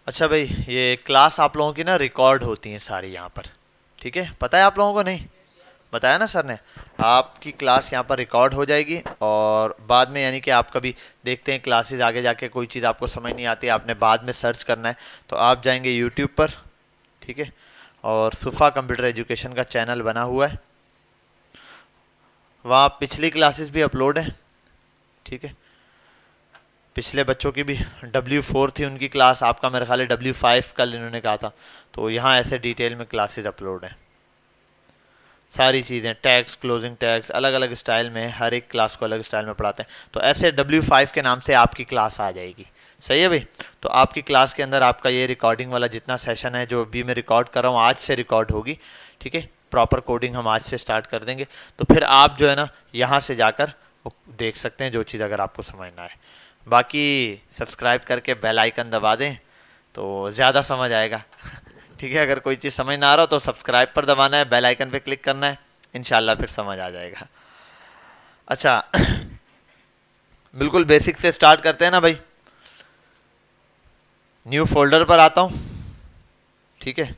अच्छा भाई, ये क्लास आप लोगों की ना रिकॉर्ड होती हैं सारी यहाँ पर, ठीक है? पता है आप लोगों को? नहीं बताया ना सर ने? आपकी क्लास यहाँ पर रिकॉर्ड हो जाएगी और बाद में यानी कि आप कभी देखते हैं क्लासेस आगे जाके कोई चीज़ आपको समझ नहीं आती, आपने बाद में सर्च करना है, तो आप जाएंगे यूट्यूब पर, ठीक है? और सुफ़ा कंप्यूटर एजुकेशन का चैनल बना हुआ है, वहाँ पिछली क्लासेस भी अपलोड है, ठीक है? पिछले बच्चों की भी W4 थी उनकी क्लास, आपका मेरे ख्याल है W5 कल इन्होंने कहा था, तो यहाँ ऐसे डिटेल में क्लासेस अपलोड हैं। सारी चीज़ें, टैग्स, क्लोजिंग टैग्स अलग अलग स्टाइल में, हर एक क्लास को अलग स्टाइल में पढ़ाते हैं, तो ऐसे W5 के नाम से आपकी क्लास आ जाएगी। सही है भाई? तो आपकी क्लास के अंदर आपका ये रिकॉर्डिंग वाला जितना सेशन है, जो भी मैं रिकॉर्ड कर रहा हूँ, आज से रिकॉर्ड होगी, ठीक है? प्रॉपर कोडिंग हम आज से स्टार्ट कर देंगे, तो फिर आप जो है ना यहाँ से जाकर देख सकते हैं जो चीज़ अगर आपको समझना है। बाकी सब्सक्राइब करके बेल आइकन दबा दें तो ज़्यादा समझ आएगा। ठीक है? अगर कोई चीज़ समझ ना आ रहा हो तो सब्सक्राइब पर दबाना है, बेल आइकन पे क्लिक करना है, इंशाल्लाह फिर समझ आ जाएगा। अच्छा, बिल्कुल बेसिक से स्टार्ट करते हैं ना भाई। न्यू फोल्डर पर आता हूँ, ठीक है?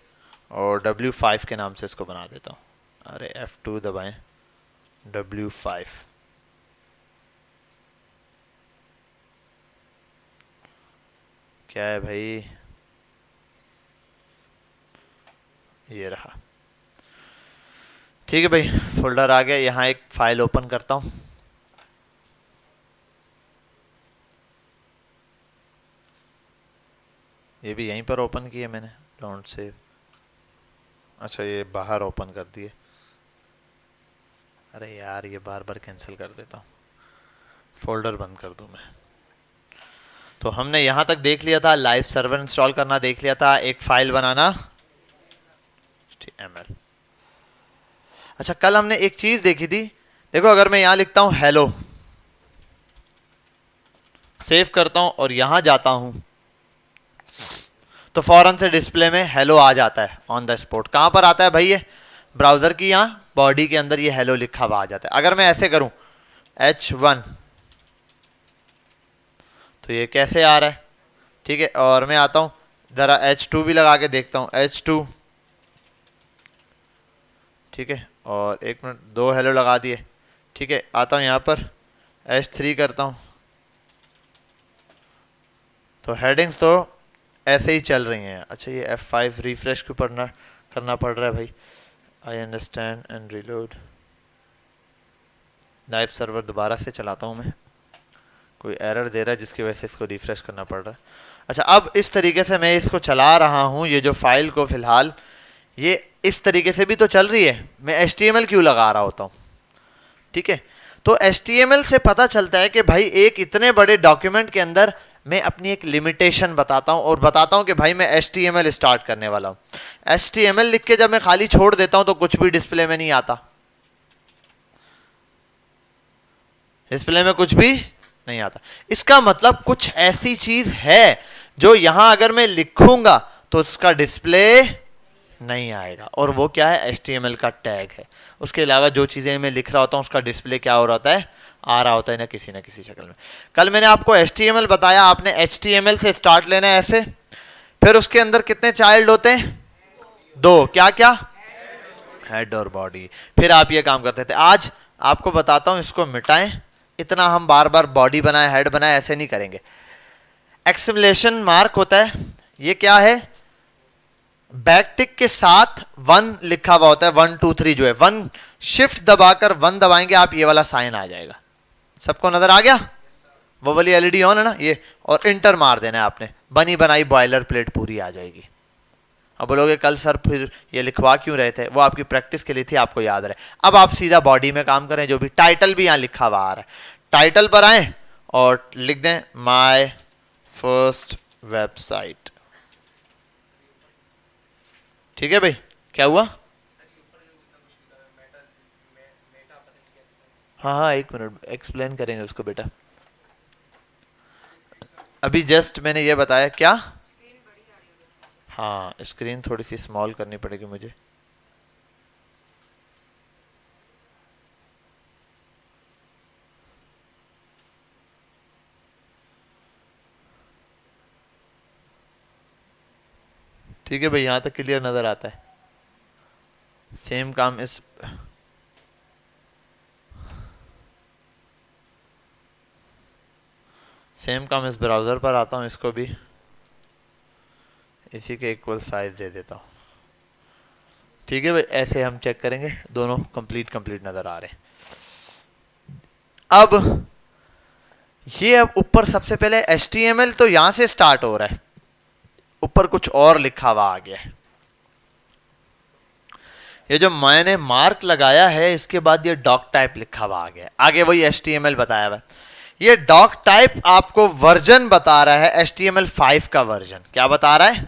और W5 के नाम से इसको बना देता हूँ। अरे F2 दबाएं, W5। क्या है भाई? ये रहा, ठीक है भाई, फोल्डर आ गया। यहाँ एक फाइल ओपन करता हूँ, ये भी यहीं पर ओपन किया मैंने, डोंट सेव। अच्छा, ये बाहर ओपन कर दिए। अरे यार, ये बार बार कैंसिल कर देता हूँ, फोल्डर बंद कर दूँ मैं। तो हमने यहाँ तक देख लिया था, लाइव सर्वर इंस्टॉल करना देख लिया था, एक फाइल बनाना HTML। अच्छा, कल हमने एक चीज देखी थी, देखो अगर मैं यहाँ लिखता हूँ हेलो, सेव करता हूँ और यहाँ जाता हूँ, तो फौरन से डिस्प्ले में हेलो आ जाता है ऑन द स्पॉट। कहाँ पर आता है भाई? ये ब्राउजर की यहाँ बॉडी के अंदर ये हेलो लिखा हुआ आ जाता है। अगर मैं ऐसे करूँ H1, तो ये कैसे आ रहा है, ठीक है? और मैं आता हूँ ज़रा H2 भी लगा के देखता हूँ, H2, ठीक है? और एक मिनट, दो हेलो लगा दिए, ठीक है? आता हूँ यहाँ पर H3 करता हूँ, तो हेडिंग्स तो ऐसे ही चल रही हैं। अच्छा, ये F5 रिफ्रेश क्यों करना पड़ रहा है भाई? I understand and reload. Live server दोबारा से चलाता हूँ मैं, कोई एरर दे रहा है जिसकी वजह से इसको रिफ्रेश करना पड़ रहा है। अच्छा, अब इस तरीके से मैं इसको चला रहा हूँ, ये जो फाइल को फिलहाल, ये इस तरीके से भी तो चल रही है। मैं HTML क्यों लगा रहा होता हूँ, ठीक है? तो HTML से पता चलता है कि भाई एक इतने बड़े डॉक्यूमेंट के अंदर मैं अपनी एक लिमिटेशन बताता हूं और बताता हूं कि भाई मैं HTML स्टार्ट करने वाला हूं। HTML लिख के जब मैं खाली छोड़ देता हूं तो कुछ भी डिस्प्ले में नहीं आता, डिस्प्ले में कुछ भी नहीं आता। इसका मतलब कुछ ऐसी चीज है जो यहां अगर मैं लिखूंगा तो उसका डिस्प्ले नहीं आएगा, और वो क्या है? HTML का टैग है। उसके अलावा जो चीजें मैं लिख रहा होता हूँ उसका डिस्प्ले क्या हो रहा है? आ रहा होता है ना किसी शक्ल में। कल मैंने आपको HTML बताया, आपने HTML से स्टार्ट लेना है ऐसे, फिर उसके अंदर कितने चाइल्ड होते हैं? दो। क्या क्या? हेड और बॉडी। फिर आप ये काम करते थे। आज आपको बताता हूं, इसको मिटाएं, इतना हम बार बार बॉडी बनाए हेड बनाए ऐसे नहीं करेंगे। एक्सक्लेमेशन मार्क होता है, ये क्या है? बैकटिक के साथ 1 लिखा हुआ होता है, 1 2 3 जो है, 1 शिफ्ट दबाकर 1 दबाएंगे आप, ये वाला साइन आ जाएगा। सबको नजर आ गया? वो वाली एलईडी ऑन है ना ये, और इंटर मार देना है आपने, बनी बनाई बॉयलर प्लेट पूरी आ जाएगी। अब बोलोगे कल सर फिर ये लिखवा क्यों रहे थे? वो आपकी प्रैक्टिस के लिए थी, आपको याद रहे। अब आप सीधा बॉडी में काम करें, जो भी टाइटल भी यहां लिखा हुआ आ रहा है, टाइटल पर आए और लिख दें माय फर्स्ट वेबसाइट। ठीक है भाई? क्या हुआ? हाँ हाँ, एक मिनट एक्सप्लेन करेंगे उसको बेटा। अभी जस्ट मैंने ये बताया क्या? हाँ, स्क्रीन थोड़ी सी स्मॉल करनी पड़ेगी मुझे। ठीक है भाई, यहां तक क्लियर नजर आता है। सेम काम इस ब्राउजर पर आता हूं, इसको भी इसी के इक्वल साइज दे देता हूं। ठीक है भाई, ऐसे हम चेक करेंगे, दोनों कंप्लीट नजर आ रहे हैं। अब ये अब ऊपर सबसे पहले HTML तो यहां से स्टार्ट हो रहा है, ऊपर कुछ और लिखा हुआ आ गया है। ये जो मैंने मार्क लगाया है इसके बाद ये डॉक टाइप लिखा हुआ आ गया, आगे वही HTML बताया हुआ। ये डॉक टाइप आपको वर्जन बता रहा है HTML5 का वर्जन। क्या बता रहा है?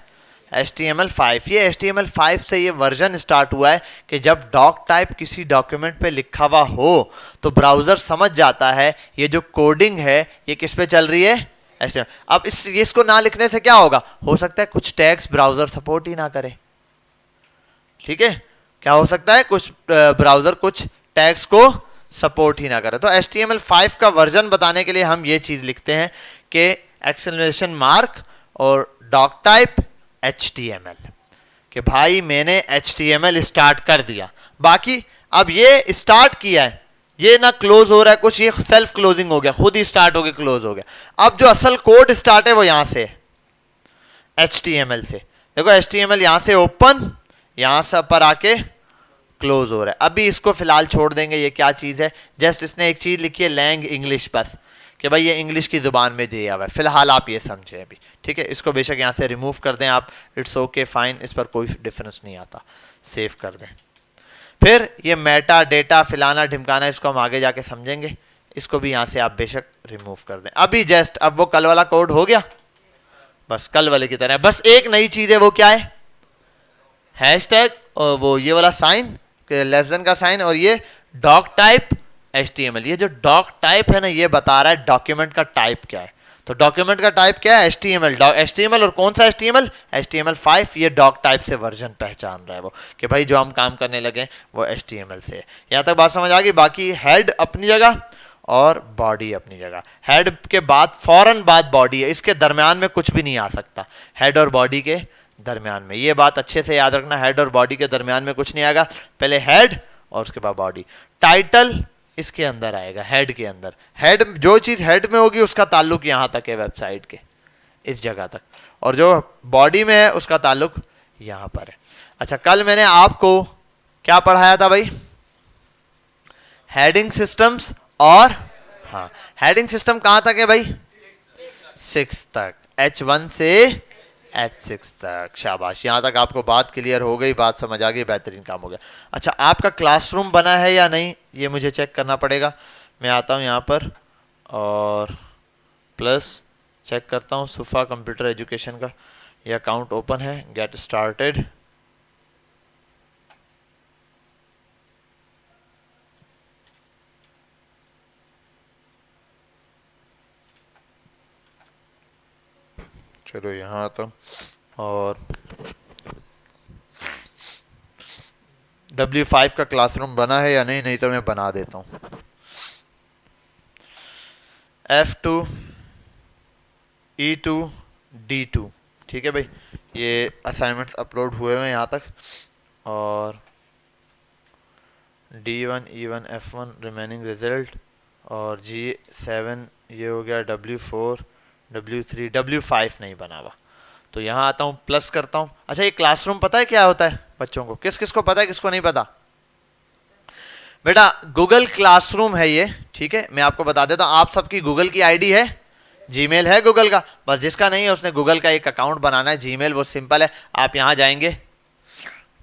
HTML5। ये HTML5 से ये वर्जन स्टार्ट हुआ है कि जब डॉक टाइप किसी डॉक्यूमेंट पे लिखा हुआ हो तो ब्राउजर समझ जाता है ये जो कोडिंग है ये किस पे चल रही है, HTML। अब इसको ना लिखने से क्या होगा, हो सकता है कुछ टैग्स ब्राउजर सपोर्ट ही ना करे। ठीक है, क्या हो सकता है, कुछ ब्राउजर कुछ टैग्स को सपोर्ट ही ना करे। तो HTML5 का वर्जन बताने के लिए हम ये चीज लिखते हैं कि एक्सक्लेमेशन मार्क और डॉक टाइप HTML, कि भाई मैंने HTML स्टार्ट कर दिया। बाकी अब ये स्टार्ट किया है, ये ना क्लोज हो रहा है कुछ, ये सेल्फ क्लोजिंग हो गया, खुद ही स्टार्ट हो गया क्लोज हो गया। अब जो असल कोड स्टार्ट है वो यहां से HTML से। देखो HTML यहां से ओपन, यहां से पर आके क्लोज हो रहा है। अभी इसको फिलहाल छोड़ देंगे, ये क्या चीज है, जस्ट इसने एक चीज लिखी है लैंग इंग्लिश, बस कि भाई ये इंग्लिश की जुबान में दिया हुआ है, फिलहाल आप ये समझे अभी। ठीक है, इसको बेशक यहाँ से रिमूव कर दें आप, इट्स ओके फाइन, इस पर कोई डिफरेंस नहीं आता, सेव कर दें। फिर ये मेटा डेटा फिलाना ढिमकाना, इसको हम आगे जाके समझेंगे, इसको भी यहाँ से आप बेशक रिमूव कर दें। अभी जस्ट अब वो कल वाला कोड हो गया, बस कल वाले की तरह। बस एक नई चीज है, वो क्या है, हैशटैग और वो ये वाला साइन, लेस देन का साइन, और ये डॉक टाइप HTML। ये जो डॉक टाइप है ना, ये बता रहा है डॉक्यूमेंट का टाइप क्या है। तो डॉक्यूमेंट का टाइप क्या है, HTML। और कौन सा HTML? HTML5। ये डॉक टाइप से वर्जन पहचान रहा है वो, कि भाई जो हम काम करने लगे वो HTML से है। यहां तक बात समझ आ गई। बाकी हेड अपनी जगह और बॉडी अपनी जगह। हेड के बाद फौरन बाद बॉडी है, इसके दरमियान में कुछ भी नहीं आ सकता, हेड और बॉडी के दरमियान में। ये बात अच्छे से याद रखना, हेड और बॉडी के दरमियान में कुछ नहीं आएगा, पहले हेड और उसके बाद बॉडी। टाइटल इसके अंदर आएगा, हेड के अंदर। हेड, जो चीज हेड में होगी उसका ताल्लुक यहां तक है, वेबसाइट के इस जगह तक, और जो बॉडी में है उसका ताल्लुक यहां पर है। अच्छा, कल मैंने आपको क्या पढ़ाया था भाई, हेडिंग सिस्टम्स। और हाँ, हेडिंग सिस्टम कहां तक है भाई, 6 तक, H1 से H6 तक। शाबाश, यहां तक आपको बात क्लियर हो गई, बात समझ आ गई, बेहतरीन काम हो गया। अच्छा, आपका क्लासरूम बना है या नहीं ये मुझे चेक करना पड़ेगा। मैं आता हूं यहां पर और प्लस चेक करता हूं, सुफा कंप्यूटर एजुकेशन का ये अकाउंट ओपन है, गेट स्टार्टेड। चलो यहाँ आता हूँ और W5 का क्लासरूम बना है या नहीं, नहीं तो मैं बना देता हूँ। F2 E2 D2। ठीक है भाई, ये असाइनमेंट्स अपलोड हुए हुए हैं यहाँ तक, और D1 E1 F1 remaining result, और G7 ये हो गया, W4 W3 W5 नहीं बना हुआ। तो यहाँ आता हूँ, प्लस करता हूँ। अच्छा, ये क्लासरूम पता है क्या होता है बच्चों को, किस किस को पता है, किसको नहीं पता? बेटा गूगल क्लासरूम है ये। ठीक है, मैं आपको बता देता हूँ, आप सबकी गूगल की आईडी है, जीमेल है गूगल का, बस जिसका नहीं है उसने गूगल का एक अकाउंट बनाना है। जीमेल वो सिंपल है, आप यहाँ जाएंगे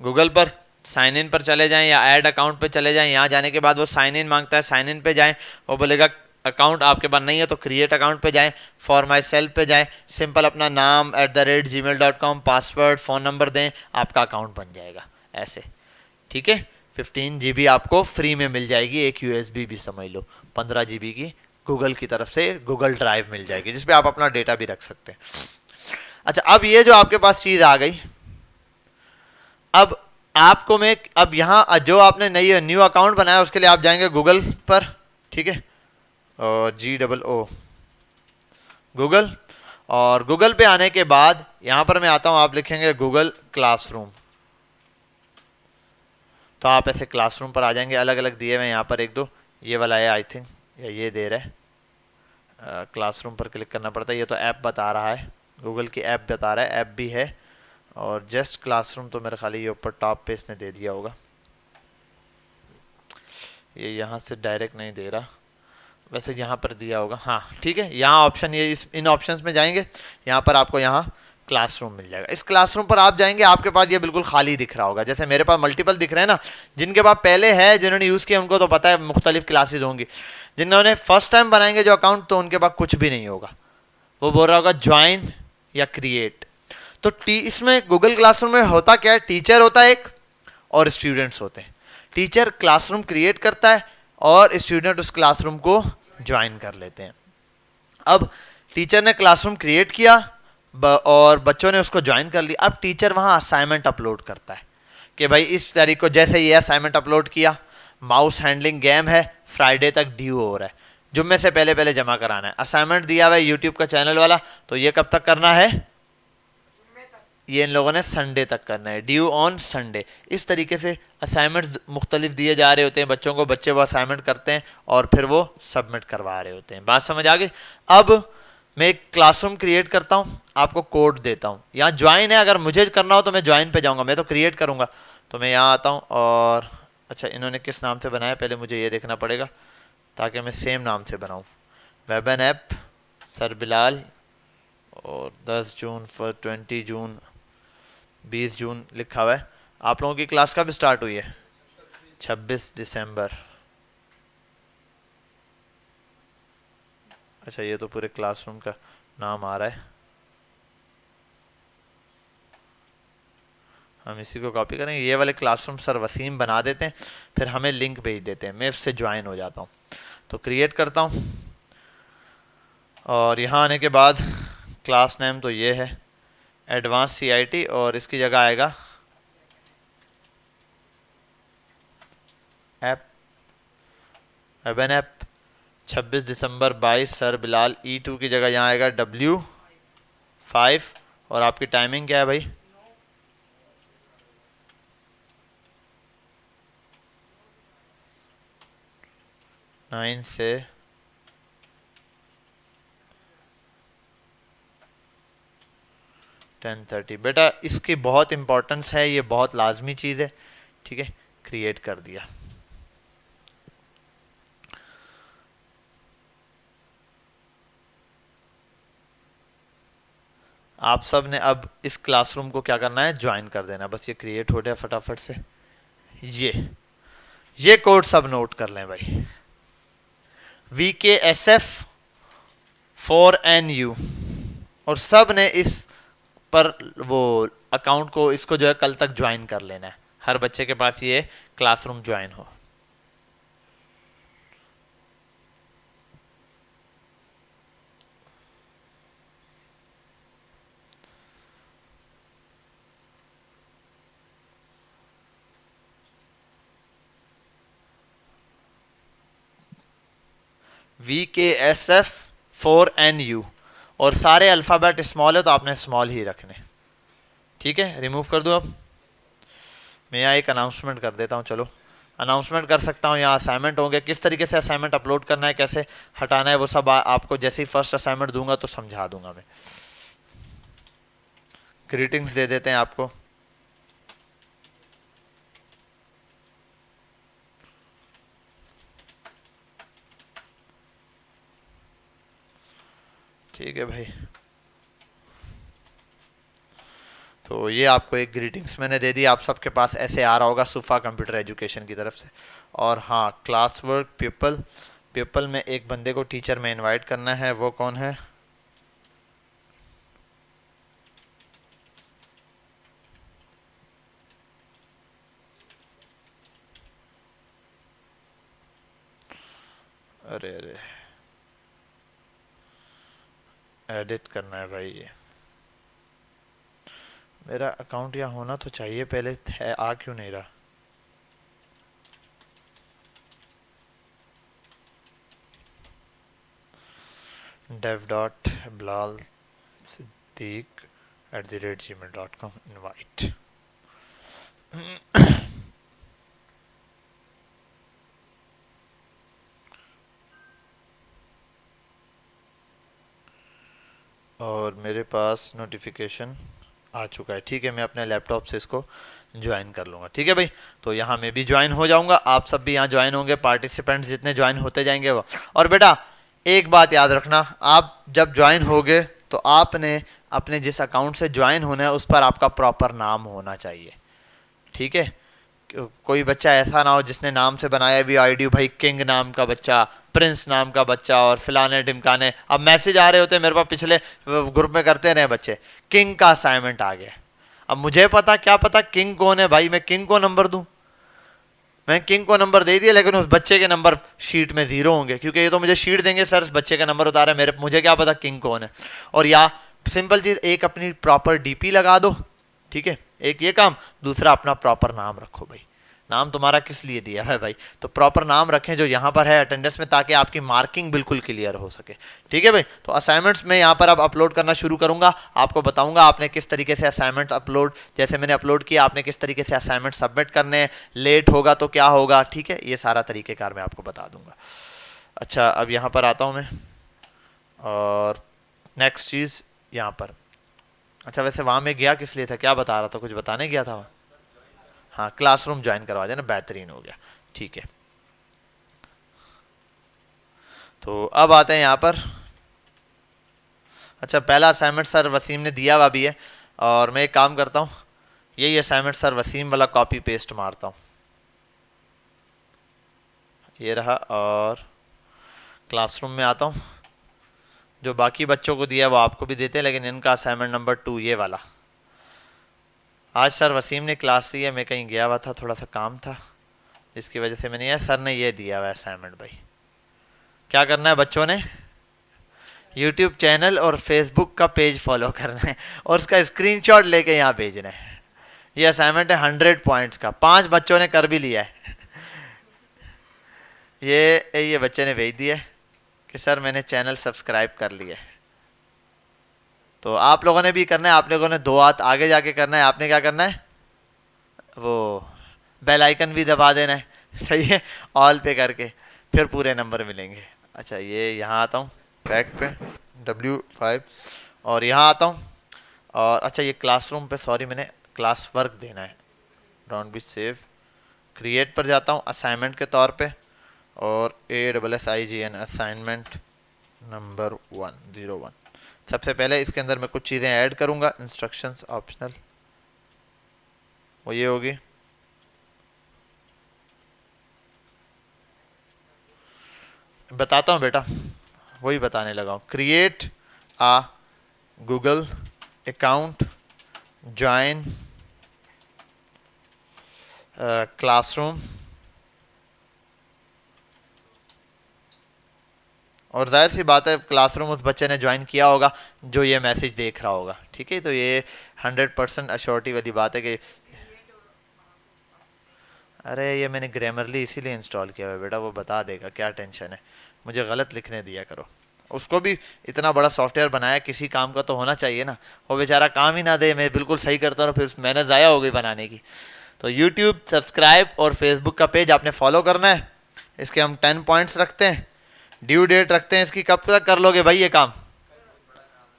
गूगल पर, साइन इन पर चले जाएं या ऐड अकाउंट पे चले जाएं। यहाँ जाने के बाद वो साइन इन मांगता है, साइन इन पे जाएं, वो बोलेगा अकाउंट आपके पास नहीं है तो क्रिएट अकाउंट पे जाएं, फॉर माई सेल्फ पे जाएं, सिंपल अपना नाम @gmail.com, पासवर्ड, फ़ोन नंबर दें, आपका अकाउंट बन जाएगा ऐसे। ठीक है, 15 GB आपको फ्री में मिल जाएगी, एक USB भी समझ लो, 15 GB की गूगल की तरफ से गूगल ड्राइव मिल जाएगी, जिसपे आप अपना डेटा भी रख सकते हैं। अच्छा, अब ये जो आपके पास चीज़ आ गई, अब आपको मैं, अब यहाँ जो आपने नई न्यू अकाउंट बनाया उसके लिए आप जाएंगे गूगल पर। ठीक है, और GOO गूगल, और गूगल पे आने के बाद यहां पर मैं आता हूं, आप लिखेंगे गूगल क्लासरूम, तो आप ऐसे क्लासरूम पर आ जाएंगे। अलग अलग दिए हुए यहाँ पर एक दो, ये वाला है आई थिंक, या ये दे रहा है। क्लासरूम पर क्लिक करना पड़ता है। ये तो ऐप बता रहा है, गूगल की ऐप बता रहा है, ऐप भी है। और जस्ट क्लासरूम तो मेरे ख्याल ये ऊपर टॉप पे इसने दे दिया होगा, ये यहाँ से डायरेक्ट नहीं दे रहा, वैसे यहाँ पर दिया होगा। हाँ ठीक है, यहाँ ऑप्शन, ये इन ऑप्शंस में जाएंगे, यहाँ पर आपको यहाँ क्लासरूम मिल जाएगा। इस क्लासरूम पर आप जाएंगे, आपके पास ये बिल्कुल खाली दिख रहा होगा, जैसे मेरे पास मल्टीपल दिख रहे हैं ना। जिनके पास पहले है, जिन्होंने यूज़ किया, उनको तो पता है मुख्तलिफ क्लासेज होंगी। जिन्होंने फर्स्ट टाइम बनाएंगे जो अकाउंट, तो उनके पास कुछ भी नहीं होगा, वो बोल रहा होगा ज्वाइन या क्रिएट। तो इसमें गूगल क्लासरूम में होता क्या है, टीचर होता है एक और स्टूडेंट्स होते हैं। टीचर क्लासरूम क्रिएट करता है और स्टूडेंट उस क्लासरूम को ज्वाइन कर लेते हैं। अब टीचर ने क्लासरूम क्रिएट किया और बच्चों ने उसको ज्वाइन कर लिया। अब टीचर वहाँ असाइनमेंट अपलोड करता है कि भाई इस तारीख को, जैसे ये असाइनमेंट अपलोड किया, माउस हैंडलिंग गेम है, फ्राइडे तक ड्यू हो रहा है, जुम्मे से पहले पहले जमा कराना है। असाइनमेंट दिया हुआ है यूट्यूब का चैनल वाला, तो ये कब तक करना है, ये इन लोगों ने संडे तक करना है, ड्यू ऑन संडे। इस तरीके से असाइनमेंट्स मुख्तलिफ दिए जा रहे होते हैं बच्चों को, बच्चे वो असाइनमेंट करते हैं और फिर वो सबमिट करवा रहे होते हैं। बात समझ आ गई। अब मैं एक क्लासरूम क्रिएट करता हूँ, आपको कोड देता हूँ। यहाँ ज्वाइन है, अगर मुझे करना हो तो मैं ज्वाइन पे जाऊँगा, मैं तो क्रिएट करूँगा। तो मैं यहाँ आता हूँ और अच्छा, इन्होंने किस नाम से बनाया पहले मुझे ये देखना पड़ेगा, ताकि मैं सेम नाम से बनाऊँ। Web and app sir Bilal, और 10 जून फॉर 20 जून 20 जून लिखा हुआ है। आप लोगों की क्लास कब स्टार्ट हुई है, 26 दिसंबर। अच्छा, ये तो पूरे क्लासरूम का नाम आ रहा है, हम इसी को कॉपी करेंगे। ये वाले क्लासरूम सर वसीम बना देते हैं, फिर हमें लिंक भेज देते हैं, मैं उससे ज्वाइन हो जाता हूँ। तो क्रिएट करता हूँ और यहाँ आने के बाद क्लास नेम तो ये है एडवांस सीआईटी, और इसकी जगह आएगा ऐप, वेबन ऐप 26 दिसंबर 22 सर बिलाल। E2 की जगह यहाँ आएगा W5। और आपकी टाइमिंग क्या है भाई, 9 से 10:30। बेटा इसकी बहुत इंपॉर्टेंस है, ये बहुत लाजमी चीज़ है, ठीक है। क्रिएट कर दिया। आप सब ने अब इस क्लासरूम को क्या करना है, ज्वाइन कर देना। बस ये क्रिएट हो गया फटाफट से। ये कोड सब नोट कर लें भाई, VKSF4NU। और सब ने इस पर वो अकाउंट को, इसको जो है कल तक ज्वाइन कर लेना है, हर बच्चे के पास ये क्लासरूम ज्वाइन हो। VKSF4NU, और सारे अल्फ़ाबेट स्मॉल है तो आपने स्मॉल ही रखने, ठीक है। रिमूव कर दो। अब मैं यहाँ एक अनाउंसमेंट कर देता हूँ, चलो अनाउंसमेंट कर सकता हूँ। यहाँ असाइनमेंट होंगे, किस तरीके से असाइनमेंट अपलोड करना है, कैसे हटाना है, वो सब आपको जैसे ही फर्स्ट असाइनमेंट दूंगा तो समझा दूंगा मैं। ग्रीटिंग्स दे देते हैं आपको। ठीक है भाई, तो ये आपको एक ग्रीटिंग्स मैंने दे दी। आप सबके पास ऐसे आ रहा होगा सुफा कंप्यूटर एजुकेशन की तरफ से। और हाँ, क्लास वर्क पीपल में एक बंदे को टीचर में इनवाइट करना है, वो कौन है, अरे एडिट करना है भाई। ये मेरा अकाउंट यहाँ होना तो चाहिए पहले, है आ क्यों नहीं रहा। dev.bilal siddiq @gmail.com invite. और मेरे पास नोटिफिकेशन आ चुका है। ठीक है, मैं अपने लैपटॉप से इसको ज्वाइन कर लूँगा। ठीक है भाई, तो यहाँ मैं भी ज्वाइन हो जाऊँगा, आप सब भी यहाँ ज्वाइन होंगे, पार्टिसिपेंट्स जितने ज्वाइन होते जाएंगे वो। और बेटा एक बात याद रखना, आप जब ज्वाइन होगे तो आपने अपने जिस अकाउंट से ज्वाइन होना है उस पर आपका प्रॉपर नाम होना चाहिए। ठीक है, कोई बच्चा ऐसा ना हो जिसने नाम से बनाया भी आईडी भाई किंग नाम का बच्चा, प्रिंस नाम का बच्चा और फिलाने ढिमकाने। अब मैसेज आ रहे होते मेरे पास, पिछले ग्रुप में करते रहे बच्चे, किंग का असाइनमेंट आ गया। अब मुझे पता क्या पता किंग कौन है भाई, मैं किंग को नंबर दूं? मैं किंग को नंबर दे दिया लेकिन उस बच्चे के नंबर शीट में 0 होंगे, क्योंकि ये तो मुझे शीट देंगे सर इस बच्चे का नंबर उतारा है, मेरे मुझे क्या पता किंग कौन है। और या सिंपल चीज, एक अपनी प्रॉपर डीपी लगा दो। ठीक है, एक ये काम, दूसरा अपना प्रॉपर नाम रखो भाई। नाम तुम्हारा किस लिए दिया है भाई, तो प्रॉपर नाम रखें जो यहाँ पर है अटेंडेंस में, ताकि आपकी मार्किंग बिल्कुल क्लियर हो सके। ठीक है भाई, तो असाइनमेंट्स में यहाँ पर अब अपलोड करना शुरू करूँगा, आपको बताऊँगा आपने किस तरीके से असाइनमेंट अपलोड, जैसे मैंने अपलोड किया आपने किस तरीके से असाइनमेंट सबमिट करने हैं, लेट होगा तो क्या होगा। ठीक है, ये सारा तरीक़ेकार मैं आपको बता दूँगा। अच्छा, अब यहाँ पर आता हूँ मैं, और नेक्स्ट चीज़ यहाँ पर, अच्छा वैसे वहाँ मैं गया किस लिए था, क्या बता रहा था, कुछ बताने गया था वहाँ? हाँ, क्लासरूम ज्वाइन करवा देना, बेहतरीन हो गया। ठीक है, तो अब आते हैं यहाँ पर। अच्छा, पहला असाइनमेंट सर वसीम ने दिया हुआ भी है, और मैं एक काम करता हूँ, यही असाइनमेंट सर वसीम वाला कॉपी पेस्ट मारता हूँ, ये रहा, और क्लासरूम में आता हूँ। जो बाकी बच्चों को दिया वो आपको भी देते हैं, लेकिन इनका असाइनमेंट नंबर 2 ये वाला। आज सर वसीम ने क्लास ली है, मैं कहीं गया हुआ था, थोड़ा सा काम था इसकी वजह से मैंने, सर ने ये दिया हुआ असाइनमेंट। भाई क्या करना है बच्चों ने, यूट्यूब चैनल और फेसबुक का पेज फॉलो करना है और उसका स्क्रीनशॉट लेके यहाँ भेजना है। ये असाइनमेंट है 100 पॉइंट्स का, 5 बच्चों ने कर भी लिया है। ये बच्चे ने भेज दिया कि सर मैंने चैनल सब्सक्राइब कर लिया है। तो आप लोगों ने भी करना है, आप लोगों ने 2 हाथ आगे जाके करना है। आपने क्या करना है, वो बेल आइकन भी दबा देना है, सही है, ऑल पे करके, फिर पूरे नंबर मिलेंगे। अच्छा, ये यहाँ आता हूँ बैक पे W5, और यहाँ आता हूँ, और अच्छा ये क्लासरूम पे, सॉरी मैंने क्लास वर्क देना है, डोंट बी सेव, क्रिएट पर जाता हूँ असाइनमेंट के तौर पे, और ASSIGN असाइनमेंट नंबर 101। सबसे पहले इसके अंदर मैं कुछ चीज़ें ऐड करूँगा, इंस्ट्रक्शंस ऑप्शनल, वो ये होगी, बताता हूँ बेटा, वही बताने लगा हूँ। Create a Google account, join classroom, और जाहिर सी बात है क्लासरूम उस बच्चे ने ज्वाइन किया होगा जो ये मैसेज देख रहा होगा। ठीक है, तो ये 100% अश्योरिटी वाली बात है कि, अरे ये मैंने ग्रामरली इसीलिए इंस्टॉल किया हुआ है बेटा, वो बता देगा, क्या टेंशन है, मुझे गलत लिखने दिया करो। उसको भी इतना बड़ा सॉफ्टवेयर बनाया, किसी काम का तो होना चाहिए ना, वो बेचारा काम ही ना दे, मैं बिल्कुल सही करता रहूँ, फिर मेहनत ज़ाया हो गई बनाने की। तो यूट्यूब सब्सक्राइब और फेसबुक का पेज आपने फॉलो करना है। इसके हम 10 पॉइंट्स रखते हैं, ड्यू डेट रखते हैं इसकी, कब तक कर लोगे भाई ये काम?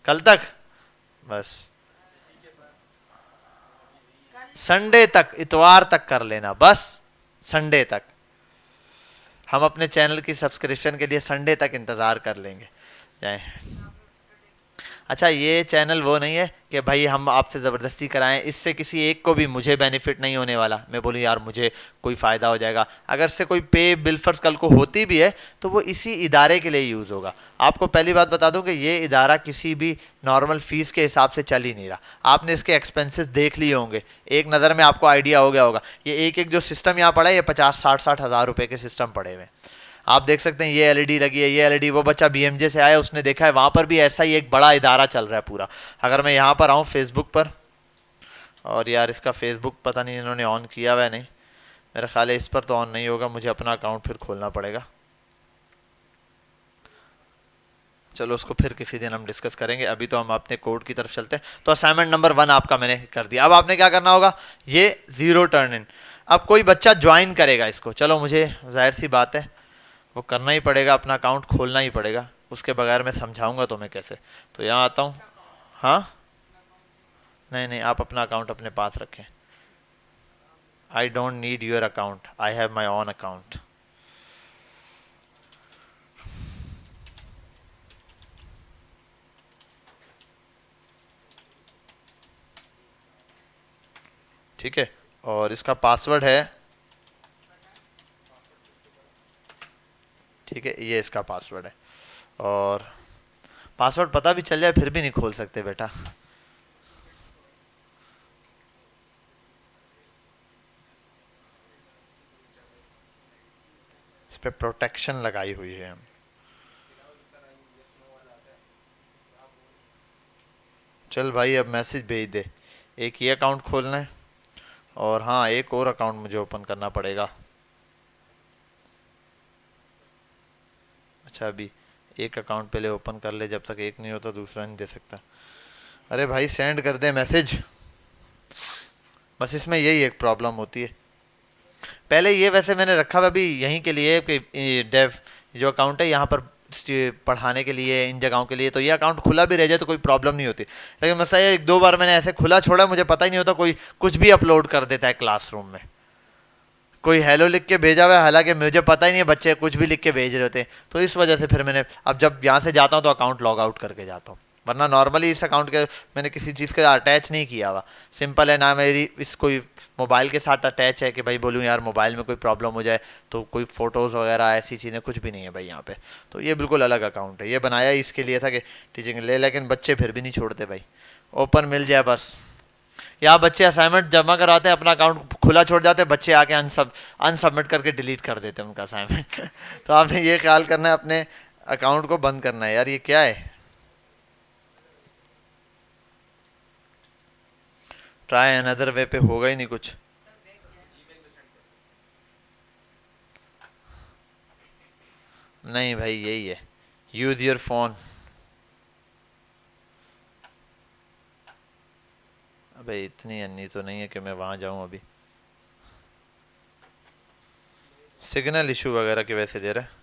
कल तक, बस संडे तक, इतवार तक कर लेना, बस संडे तक। हम अपने चैनल की सब्सक्रिप्शन के लिए संडे तक इंतज़ार कर लेंगे जाए। अच्छा, ये चैनल वो नहीं है कि भाई हम आपसे ज़बरदस्ती कराएं, इससे किसी एक को भी, मुझे बेनिफिट नहीं होने वाला, मैं बोलूँ यार मुझे कोई फ़ायदा हो जाएगा, अगर से कोई पे बिल फर्ज कल को होती भी है तो वो इसी इदारे के लिए यूज़ होगा। आपको पहली बात बता दूं कि ये इदारा किसी भी नॉर्मल फ़ीस के हिसाब से चल ही नहीं रहा। आपने इसके एक्सपेंसेस देख लिए होंगे, एक नज़र में आपको आइडिया हो गया होगा। ये एक एक जो सिस्टम यहाँ पड़ा है, ये 50-60 हज़ार रुपये के सिस्टम पड़े हुए हैं। आप देख सकते हैं ये एलईडी लगी है, ये एलईडी, वो बच्चा बीएमजे से आया, उसने देखा है वहाँ पर भी ऐसा ही एक बड़ा इदारा चल रहा है पूरा। अगर मैं यहाँ पर आऊँ फेसबुक पर, और यार इसका फेसबुक पता नहीं इन्होंने ऑन किया हुआ है नहीं, मेरा ख्याल है इस पर तो ऑन नहीं होगा, मुझे अपना अकाउंट फिर खोलना पड़ेगा। चलो उसको फिर किसी दिन हम डिस्कस करेंगे, अभी तो हम अपने कोड की तरफ चलते हैं। तो असाइनमेंट नंबर 1 आपका मैंने कर दिया। अब आपने क्या करना होगा, ये 0 टर्न इन। अब कोई बच्चा ज्वाइन करेगा इसको, चलो मुझे जाहिर सी बात है वो करना ही पड़ेगा, अपना अकाउंट खोलना ही पड़ेगा, उसके बगैर मैं समझाऊंगा तुम्हें कैसे। तो यहाँ आता हूँ। हाँ नहीं नहीं, आप अपना अकाउंट अपने पास रखें। I don't need your account, I have my own account. ठीक है, और इसका पासवर्ड है, ठीक है ये इसका पासवर्ड है। और पासवर्ड पता भी चल जाए फिर भी नहीं खोल सकते बेटा, इस पे प्रोटेक्शन लगाई हुई है हम। चल भाई अब मैसेज भेज दे, एक ये अकाउंट खोलना है और हाँ एक और अकाउंट मुझे ओपन करना पड़ेगा। अच्छा अभी एक अकाउंट पहले ओपन कर ले, जब तक एक नहीं होता दूसरा नहीं दे सकता। अरे भाई सेंड कर दे मैसेज, बस इसमें यही एक प्रॉब्लम होती है। पहले ये वैसे मैंने रखा हुआ अभी यहीं के लिए कि डेव जो अकाउंट है यहाँ पर पढ़ाने के लिए, इन जगहों के लिए, तो ये अकाउंट खुला भी रह जाए तो कोई प्रॉब्लम नहीं होती। लेकिन मसला ये 1-2 बार मैंने ऐसे खुला छोड़ा, मुझे पता ही नहीं होता, कोई कुछ भी अपलोड कर देता है क्लासरूम में, कोई हेलो लिख के भेजा हुआ है, हालांकि मुझे पता ही नहीं है बच्चे कुछ भी लिख के भेज रहे होते हैं। तो इस वजह से फिर मैंने अब जब यहाँ से जाता हूँ तो अकाउंट लॉग आउट करके जाता हूँ, वरना नॉर्मली इस अकाउंट के मैंने किसी चीज़ के अटैच नहीं किया हुआ। सिंपल है ना, मेरी इस कोई मोबाइल के साथ अटैच है कि भाई बोलूँ यार मोबाइल में कोई प्रॉब्लम हो जाए तो कोई फ़ोटोज़ वगैरह ऐसी चीज़ें कुछ भी नहीं है भाई यहाँ पे। तो ये बिल्कुल अलग अकाउंट है, ये बनाया ही इसके लिए था कि टीचिंग ले, लेकिन बच्चे फिर भी नहीं छोड़ते भाई, ओपन मिल जाए बस। यहाँ बच्चे असाइनमेंट जमा कराते हैं, अपना अकाउंट खुला छोड़ जाते हैं, बच्चे आके अनसबमिट करके डिलीट कर देते हैं उनका असाइनमेंट। तो आपने ये ख्याल करना है अपने अकाउंट को बंद करना है। यार ये क्या है, ट्राई अनदर वे पे होगा ही नहीं कुछ। नहीं भाई यही है, यूज योर फोन। अबे इतनी अन्नी तो नहीं है कि मैं वहां जाऊं अभी। सिग्नल इशू वगैरह की वजह से दे रहा है।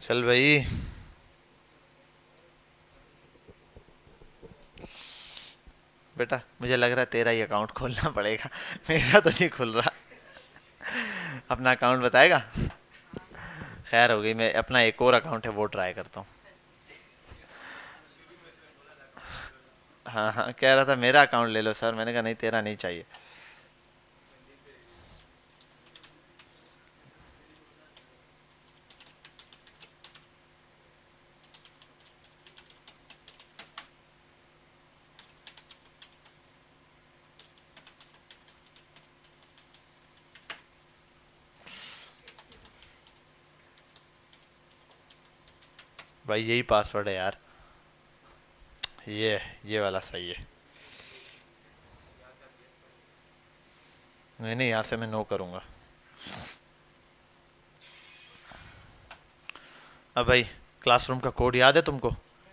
चल भाई बेटा, मुझे लग रहा है तेरा ही अकाउंट खोलना पड़ेगा, मेरा तो नहीं खुल रहा। अपना अकाउंट बताएगा? खैर हो गई, मैं अपना एक और अकाउंट है वो ट्राई करता हूँ। हाँ हाँ कह रहा था मेरा अकाउंट ले लो सर, मैंने कहा नहीं तेरा नहीं चाहिए। भाई यही पासवर्ड है यार, ये वाला सही है। नहीं नहीं यहाँ से मैं नो करूँगा। अब भाई क्लासरूम का कोड याद है तुमको?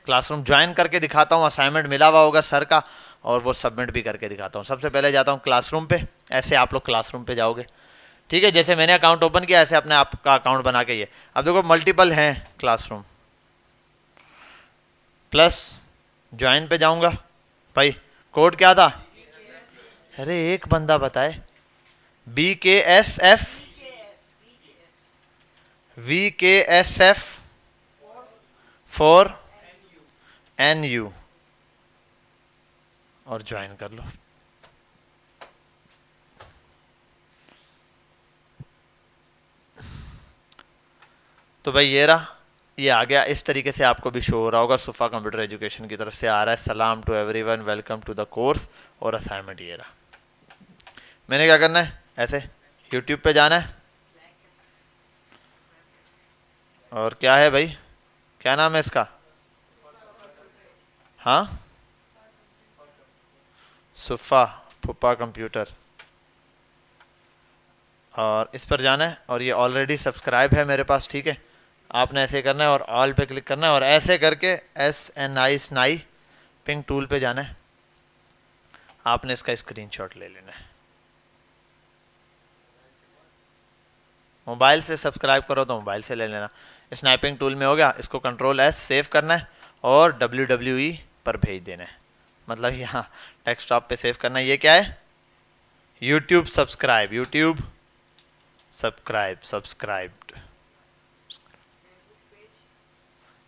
क्लासरूम ज्वाइन करके दिखाता हूँ, असाइनमेंट मिला हुआ होगा सर का, और वो सबमिट भी करके दिखाता हूँ। सबसे पहले जाता हूँ क्लासरूम पे, ऐसे आप लोग क्लासरूम पे जाओगे, ठीक है? जैसे मैंने अकाउंट ओपन किया ऐसे अपने आपका अकाउंट बना के, ये अब देखो मल्टीपल हैं क्लासरूम, प्लस ज्वाइन पे जाऊंगा। भाई कोड क्या था? अरे एक बंदा बताए, BKSF VKSF 4NU और ज्वाइन कर लो। तो भाई ये रहा, ये आ गया। इस तरीके से आपको भी शो हो रहा होगा, सुफा कंप्यूटर एजुकेशन की तरफ से आ रहा है, सलाम to everyone, welcome to the course, और असाइनमेंट ये रहा। मैंने क्या करना है, ऐसे यूट्यूब पे जाना है और क्या है भाई, क्या नाम है इसका? हाँ, सुफा फुप्पा कंप्यूटर। और इस पर जाना है और ये ऑलरेडी सब्सक्राइब है मेरे पास, ठीक है। आपने ऐसे करना है और ऑल पे क्लिक करना है और ऐसे करके SNI स्नाई पिंग टूल पे जाना है। आपने इसका स्क्रीनशॉट ले लेना है। मोबाइल से सब्सक्राइब करो तो मोबाइल से ले लेना। स्नैपिंग टूल में हो गया, इसको Ctrl+S सेव करना है और WWE पर भेज देना है, मतलब यहाँ डेस्कटॉप पे सेव करना है। ये क्या है? YouTube subscribe, YouTube subscribed.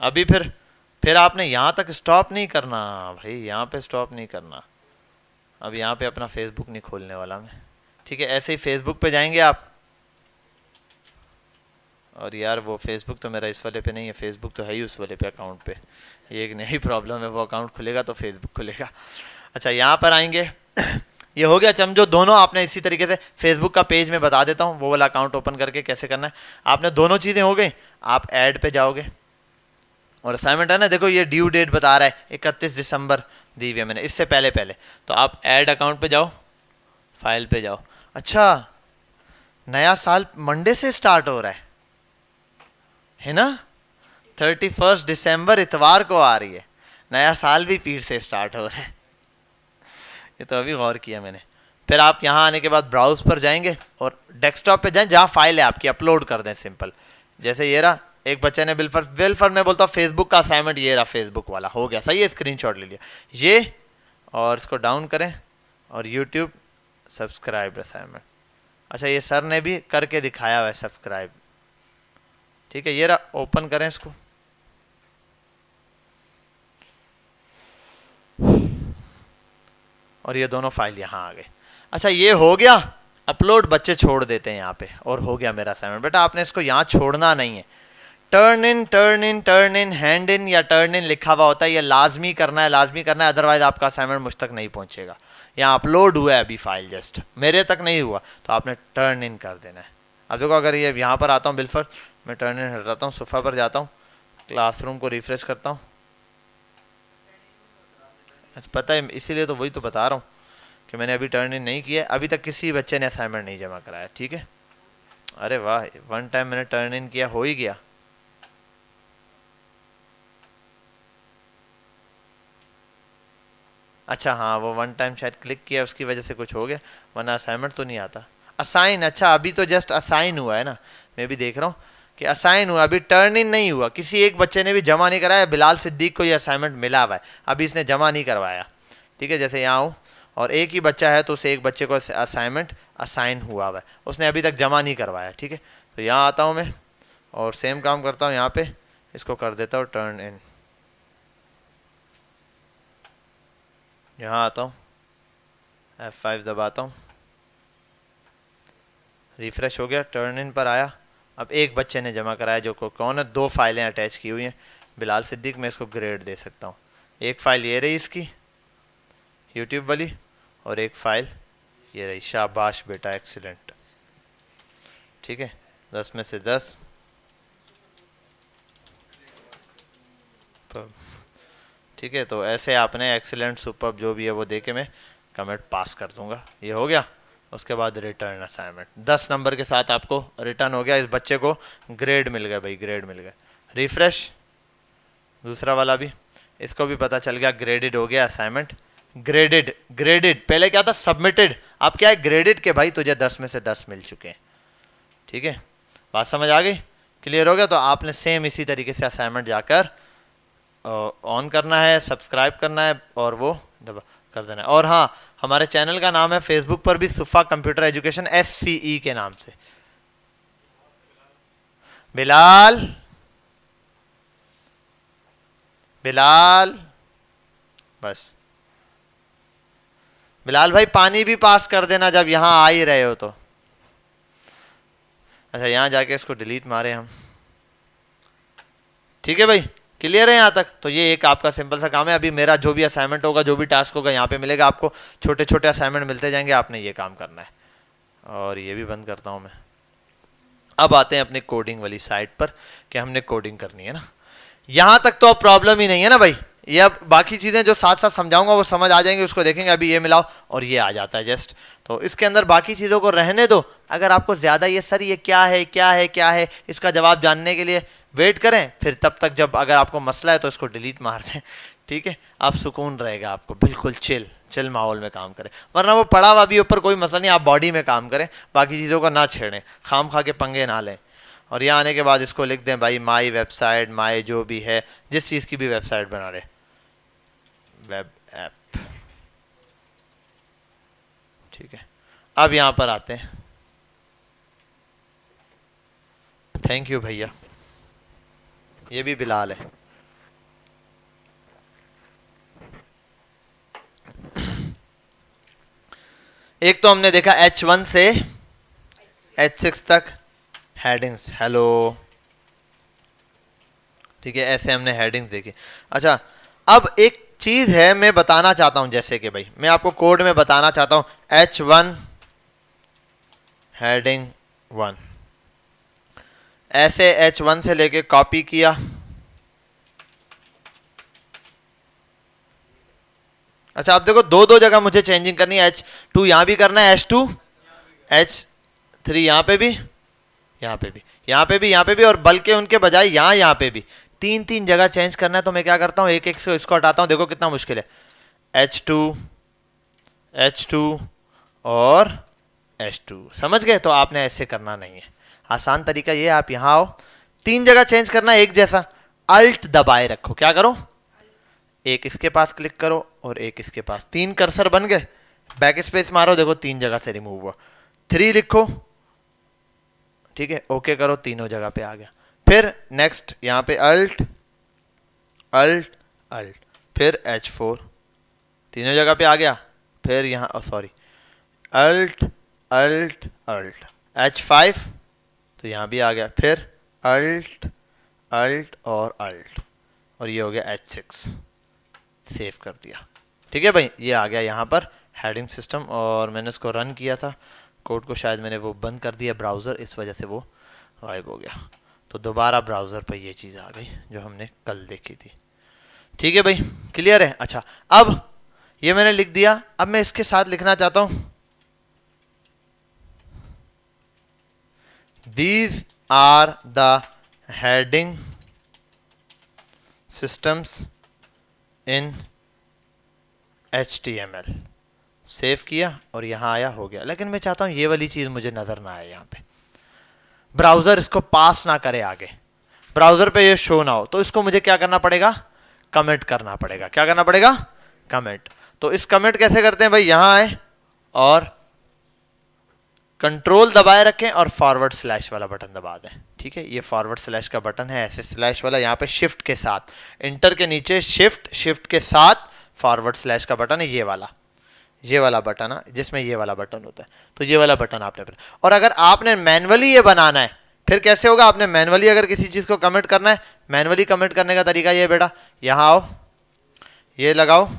अभी फिर आपने यहाँ तक स्टॉप नहीं करना भाई, यहाँ पे स्टॉप नहीं करना। अब यहाँ पे अपना फेसबुक नहीं खोलने वाला मैं, ठीक है। ऐसे ही फेसबुक पे जाएंगे आप, और यार वो फेसबुक तो मेरा इस वाले पे नहीं है, फेसबुक तो है ही उस वाले पे अकाउंट पे। ये एक नई प्रॉब्लम है, वो अकाउंट खुलेगा तो फेसबुक खुलेगा। अच्छा यहाँ पर आएंगे ये हो गया समझो दोनों। आपने इसी तरीके से फेसबुक का पेज में बता देता हूँ वो वाला अकाउंट ओपन करके कैसे करना है। आपने दोनों चीज़ें हो गई, आप ऐड पे जाओगे और असाइनमेंट है ना, देखो ये ड्यू डेट बता रहा है 31 दिसंबर दी हुई है मैंने, इससे पहले तो आप ऐड अकाउंट पे जाओ, फाइल पे जाओ। अच्छा नया साल मंडे से स्टार्ट हो रहा है ना, 31 दिसंबर इतवार को आ रही है, नया साल भी पीर से स्टार्ट हो रहा है। ये तो अभी गौर किया मैंने। फिर आप यहाँ आने के बाद ब्राउज पर जाएंगे और डेस्कटॉप पे जाएं जहाँ फाइल है आपकी, अपलोड कर दें सिंपल। जैसे ये रहा, एक बच्चे ने बिलफर मैं बोलता हूँ फेसबुक का असाइनमेंट, ये रहा फेसबुक वाला, हो गया सही है, स्क्रीनशॉट ले लिया ये। और इसको डाउन करें और यूट्यूब सब्सक्राइब असाइनमेंट। अच्छा ये सर ने भी करके दिखाया हुआ है सब्सक्राइब, ठीक है। ये रहा, ओपन करें इसको। और ये दोनों फाइल यहाँ आ गए। अच्छा ये हो गया अपलोड, बच्चे छोड़ देते हैं यहाँ पे और हो गया मेरा असाइनमेंट। बेटा आपने इसको यहाँ छोड़ना नहीं है। टर्न इन, हैंड इन या टर्न इन लिखा हुआ होता है, ये लाजमी करना है, अदरवाइज आपका असाइनमेंट मुझ तक नहीं पहुँचेगा। यहाँ अपलोड हुआ है अभी फाइल, जस्ट मेरे तक नहीं हुआ, तो आपने टर्न इन कर देना है। अब देखो अगर ये यहाँ पर आता हूँ बिलफर, मैं टर्न इन हटाता हूँ, सोफा पर जाता हूँ, क्लासरूम को रिफ्रेश करता हूँ। पता है इसीलिए तो वही तो बता रहा हूँ कि मैंने अभी टर्न इन नहीं किया, अभी तक किसी बच्चे ने असाइनमेंट नहीं जमा कराया, ठीक है। अरे वाह, वन टाइम मैंने टर्न इन किया, हो ही गया। अच्छा हाँ, वो वन टाइम शायद क्लिक किया उसकी वजह से कुछ हो गया, वरना असाइनमेंट तो नहीं आता। असाइन, अच्छा अभी तो जस्ट असाइन हुआ है ना, मैं भी देख रहा हूँ कि असाइन हुआ, अभी टर्न इन नहीं हुआ। किसी एक बच्चे ने भी जमा नहीं कराया, बिलाल सिद्दीक को ये असाइनमेंट मिला हुआ है, अभी इसने जमा नहीं करवाया, ठीक है। जैसे यहाँ हूँ और एक ही बच्चा है तो उसे एक बच्चे को असाइनमेंट असाइन हुआ हुआ है, उसने अभी तक जमा नहीं करवाया, ठीक है। तो यहाँ आता हूँ मैं और सेम काम करता हूँ, यहाँ पे इसको कर देता हूँ टर्न इन। यहाँ आता हूँ, F5 दबाता हूँ, रिफ्रेश हो गया, टर्न इन पर आया। अब एक बच्चे ने जमा कराया, जो कौन है, दो फाइलें अटैच की हुई हैं, बिलाल सिद्दीक। मैं इसको ग्रेड दे सकता हूँ। एक फाइल ये रही इसकी यूट्यूब वाली, और एक फाइल ये रही, शाबाश बेटा एक्सीलेंट, ठीक है, 10 में से 10। ठीक है, तो ऐसे आपने एक्सीलेंट सुपर जो भी है वो दे के मैं कमेंट पास कर दूंगा। ये हो गया, उसके बाद रिटर्न असाइनमेंट 10 नंबर के साथ आपको रिटर्न हो गया। इस बच्चे को ग्रेड मिल गया भाई, ग्रेड मिल गया। रिफ्रेश, दूसरा वाला भी, इसको भी पता चल गया ग्रेडेड हो गया असाइनमेंट। ग्रेडेड पहले क्या था, सबमिटेड, अब क्या है ग्रेडेड के भाई तुझे 10 में से 10 मिल चुके हैं, ठीक है। बात समझ आ गई, क्लियर हो गया। तो आपने सेम इसी तरीके से असाइनमेंट जाकर ऑन करना है, सब्सक्राइब करना है और वो दबा कर देना है। और हाँ, हमारे चैनल का नाम है फेसबुक पर भी सुफा कंप्यूटर एजुकेशन, SCE के नाम से। बिलाल बस बिलाल भाई पानी भी पास कर देना जब यहाँ आ ही रहे हो तो। अच्छा यहाँ जाके इसको डिलीट मारे हम, ठीक है भाई, क्लियर है यहाँ तक। तो ये एक आपका सिंपल सा काम है। अभी मेरा जो भी असाइनमेंट होगा, जो भी टास्क होगा यहाँ पे मिलेगा आपको, छोटे छोटे असाइनमेंट मिलते जाएंगे, आपने ये काम करना है। और ये भी बंद करता हूँ मैं। अब आते हैं अपने कोडिंग वाली साइड पर कि हमने कोडिंग करनी है ना। यहां तक तो अब प्रॉब्लम ही नहीं है ना भाई, ये अब बाकी चीजें जो साथ साथ समझाऊंगा वो समझ आ जाएंगे, उसको देखेंगे। अभी ये मिलाओ और ये आ जाता है जस्ट, तो इसके अंदर बाकी चीजों को रहने दो। अगर आपको ज्यादा ये सर ये क्या है क्या है क्या है इसका जवाब जानने के लिए वेट करें, फिर तब तक जब अगर आपको मसला है तो इसको डिलीट मार दें, ठीक है। आप सुकून रहेगा, आपको बिल्कुल चिल चिल माहौल में काम करें, वरना वो पड़ा हुआ भी ऊपर कोई मसला नहीं, आप बॉडी में काम करें, बाकी चीज़ों को ना छेड़ें, खाम खा के पंगे ना लें। और यहाँ आने के बाद इसको लिख दें भाई माई वेबसाइट, माई जो भी है, जिस चीज़ की भी वेबसाइट बना रहे, वेब ऐप, ठीक है। अब यहाँ पर आते हैं, थैंक यू भैया, ये भी बिलाल है। एक तो हमने देखा H1 से H6 तक हेडिंग्स, हेलो, ठीक है, ऐसे हमने हेडिंग्स देखी। अच्छा, अब एक चीज है मैं बताना चाहता हूं, जैसे कि भाई मैं आपको कोड में बताना चाहता हूं H1 हेडिंग 1, ऐसे H1 से लेके कॉपी किया, अच्छा अब देखो दो दो जगह मुझे चेंजिंग करनी है, H2 यहां भी करना है, H2 H3 यहां पे भी, यहाँ पे भी, यहाँ पे भी, यहाँ पे भी, और बल्कि उनके बजाय यहाँ पे भी तीन तीन जगह चेंज करना है। तो मैं क्या करता हूँ, एक एक से इसको हटाता हूँ, देखो कितना मुश्किल है, H2 और H2, समझ गए। तो आपने ऐसे करना नहीं है, आसान तरीका ये है, आप यहाँ आओ, तीन जगह चेंज करना है एक जैसा, अल्ट दबाए रखो, क्या करो, एक इसके पास क्लिक करो और एक इसके पास, तीन कर्सर बन गए, बैक स्पेस मारो, देखो तीन जगह से रिमूव हुआ, 3 लिखो, ठीक है, ओके करो, तीनों जगह पे आ गया। फिर नेक्स्ट यहाँ पे अल्ट अल्ट अल्ट, फिर H4 तीनों जगह पे आ गया, फिर यहाँ sorry alt alt alt, H5 तो यहाँ भी आ गया, फिर अल्ट अल्ट और अल्ट, और ये हो गया H6, सेव कर दिया, ठीक है भाई। ये आ गया यहाँ पर हेडिंग सिस्टम, और मैंने इसको रन किया था, कोड को शायद मैंने वो बंद कर दिया ब्राउज़र, इस वजह से वो गायब हो गया, तो दोबारा ब्राउज़र पर ये चीज़ आ गई जो हमने कल देखी थी, ठीक है भाई, क्लियर है। अच्छा, अब ये मैंने लिख दिया, अब मैं इसके साथ लिखना चाहता हूं these are the heading systems in HTML, save किया और यहां आया, हो गया। लेकिन मैं चाहता हूं ये वाली चीज मुझे नजर ना आए, यहां पे ब्राउजर इसको पास ना करे आगे, ब्राउजर पे ये शो ना हो, तो इसको मुझे क्या करना पड़ेगा, कमेंट करना पड़ेगा। क्या करना पड़ेगा, कमेंट। तो इस कमेंट कैसे करते हैं भाई, यहां आए और कंट्रोल दबाए रखें और फॉरवर्ड स्लैश वाला बटन दबा दें, ठीक है। ये फॉरवर्ड स्लैश का बटन है, ऐसे स्लैश वाला, यहाँ पे शिफ्ट के साथ, इंटर के नीचे शिफ्ट, शिफ्ट के साथ फॉरवर्ड स्लैश का बटन है, ये वाला बटन है, जिसमें ये वाला बटन होता है, तो ये वाला बटन आपने, और अगर आपने मैनुअली ये बनाना है, फिर कैसे होगा, आपने मैनुअली अगर किसी चीज को कमेंट करना है, मैनुअली कमेंट करने का तरीका ये बेटा, यहां आओ, ये लगाओ,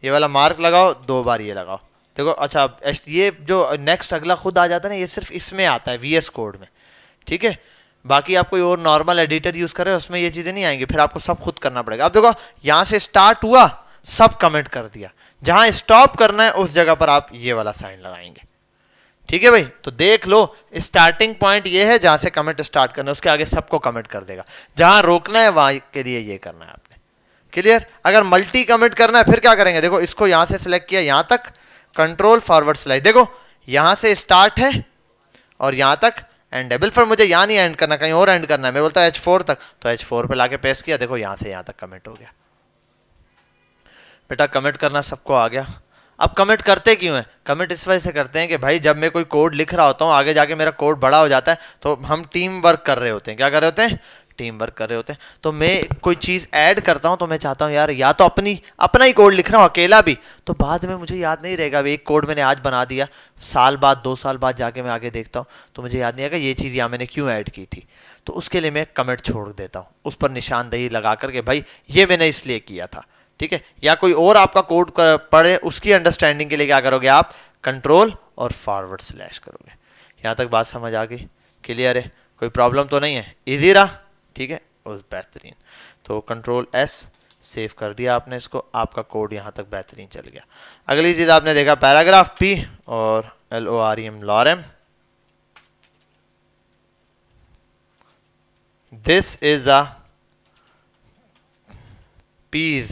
ये वाला मार्क लगाओ, 2 बार ये लगाओ, देखो। अच्छा, ये जो नेक्स्ट अगला खुद आ जाता है ना, ये सिर्फ इसमें आता है VS कोड में, ठीक है। बाकी आप कोई और नॉर्मल एडिटर यूज करें उसमें ये चीजें नहीं आएंगी, फिर आपको सब खुद करना पड़ेगा। अब देखो यहां से स्टार्ट हुआ, सब कमेंट कर दिया, जहां स्टॉप करना है उस जगह पर आप ये वाला साइन लगाएंगे, ठीक है भाई। तो देख लो, स्टार्टिंग पॉइंट ये है जहां से कमेंट स्टार्ट करना है, उसके आगे सबको कमेंट कर देगा, जहां रोकना है वहां के लिए ये करना है आपने, क्लियर। अगर मल्टी कमेंट करना है फिर क्या करेंगे, देखो इसको यहां से सिलेक्ट किया, यहां तक कंट्रोल फॉरवर्ड स्लैश, देखो यहां से स्टार्ट है और यहां तक एंडेबल, पर मुझे यहां नहीं एंड करना, कहीं और एंड करना है, मैं बोलता H4 तक, तो H4 पे लाके पेस्ट किया, देखो यहां से यहां तक कमेंट हो गया। बेटा कमेंट करना सबको आ गया। अब कमेंट करते क्यों हैं, कमेंट इस वजह से करते हैं कि भाई जब मैं कोई कोड लिख रहा होता हूँ, आगे जाके मेरा कोड बड़ा हो जाता है, तो हम टीम वर्क कर रहे होते हैं, क्या कर रहे होते हैं, टीम वर्क कर रहे होते हैं। तो मैं कोई चीज़ ऐड करता हूँ तो मैं चाहता हूँ यार, या तो अपना ही कोड लिख रहा हूँ अकेला भी, तो बाद में मुझे याद नहीं रहेगा, एक कोड मैंने आज बना दिया, साल बाद 2 साल बाद जाके मैं आगे देखता हूँ तो मुझे याद नहीं आएगा ये चीज़ यहाँ मैंने क्यों ऐड की थी। तो उसके लिए मैं कमेंट छोड़ देता हूँ, उस पर निशानदेही लगा करके भाई ये मैंने इसलिए किया था, ठीक है। या कोई और आपका कोड पढ़े, उसकी अंडरस्टैंडिंग के लिए क्या करोगे आप, कंट्रोल और फॉरवर्ड स्लैश करोगे। यहाँ तक बात समझ आ गई, क्लियर है। कोई प्रॉब्लम तो नहीं है, इजी रहा, ठीक है, उस बेहतरीन। तो कंट्रोल एस, सेव कर दिया आपने इसको, आपका कोड यहाँ तक बेहतरीन चल गया। अगली चीज आपने देखा पैराग्राफ पी और LOREM, lorem. This is a P is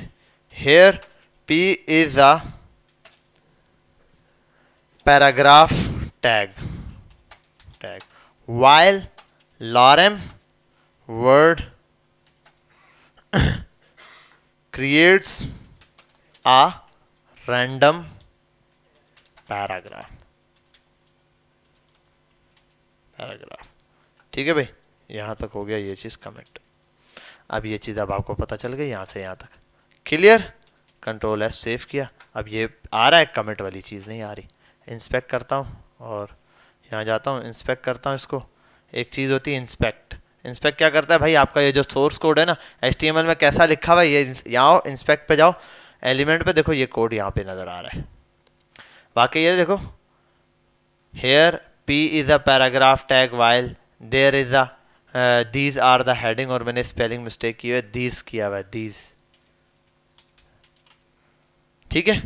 here, P is a paragraph tag, while lorem word creates a random paragraph। ठीक है भाई, यहां तक हो गया ये चीज कमेंट। अब ये चीज अब आपको पता चल गई यहां से यहां तक, क्लियर। कंट्रोल एस, सेव किया। अब ये आ रहा है, कमेंट वाली चीज नहीं आ रही। इंस्पेक्ट करता हूँ और यहाँ जाता हूँ, इंस्पेक्ट करता हूँ इसको। एक चीज होती है इंस्पेक्ट। इंस्पेक्ट क्या करता है भाई, आपका ये जो सोर्स कोड है ना HTML में कैसा लिखा हुआ है, ये यहाँ इंस्पेक्ट पे जाओ, एलिमेंट पे देखो, ये कोड यहाँ पे नजर आ रहा है। वाकई ये देखो, here P is a paragraph tag while there is a these are the heading, और मैंने स्पेलिंग मिस्टेक की है, दीज किया हुआ है, दीज। ठीक है,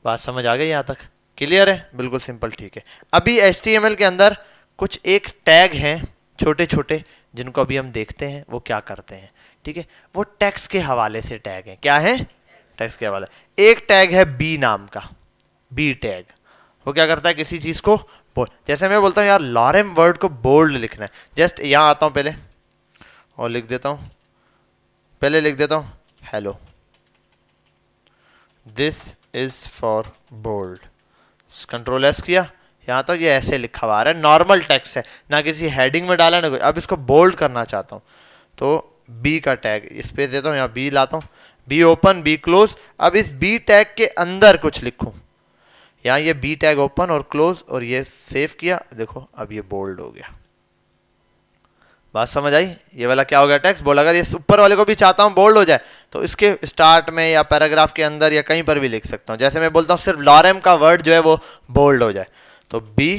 बात समझ आ गई यहाँ तक, क्लियर है, बिल्कुल सिंपल, ठीक है। अभी HTML के अंदर कुछ एक टैग हैं छोटे छोटे, जिनको अभी हम देखते हैं वो क्या करते हैं। ठीक है, वो टेक्स्ट के हवाले से टैग हैं। क्या है? टेक्स्ट के हवाले। एक टैग है बी नाम का, बी टैग। वो क्या करता है, किसी चीज को बोल्ड, जैसे मैं बोलता हूँ यार लॉरेम वर्ड को बोल्ड लिखना है, जस्ट यहां आता हूं पहले और लिख देता हूं, पहले लिख देता हूं hello, this is for bold. Control S किया, यहाँ तो ये ऐसे लिखा हुआ आ रहा है, नॉर्मल टेक्स्ट है, ना किसी हेडिंग में डाला ना कोई। अब इसको बोल्ड करना चाहता हूँ तो बी का टैग इस पे देता हूँ, यहाँ बी लाता हूँ, बी ओपन बी क्लोज। अब इस बी टैग के अंदर कुछ लिखूं, यहाँ ये बी टैग ओपन और क्लोज, और ये सेव किया, देखो अब ये बोल्ड हो गया। बात समझ आई? ये वाला क्या हो गया, टेक्स्ट बोल्ड। अगर ये ऊपर वाले को भी चाहता हूँ बोल्ड हो जाए तो इसके स्टार्ट में या पैराग्राफ के अंदर या कहीं पर भी लिख सकता हूँ। जैसे मैं बोलता हूँ सिर्फ लॉरेम का वर्ड जो है वो बोल्ड हो जाए, तो बी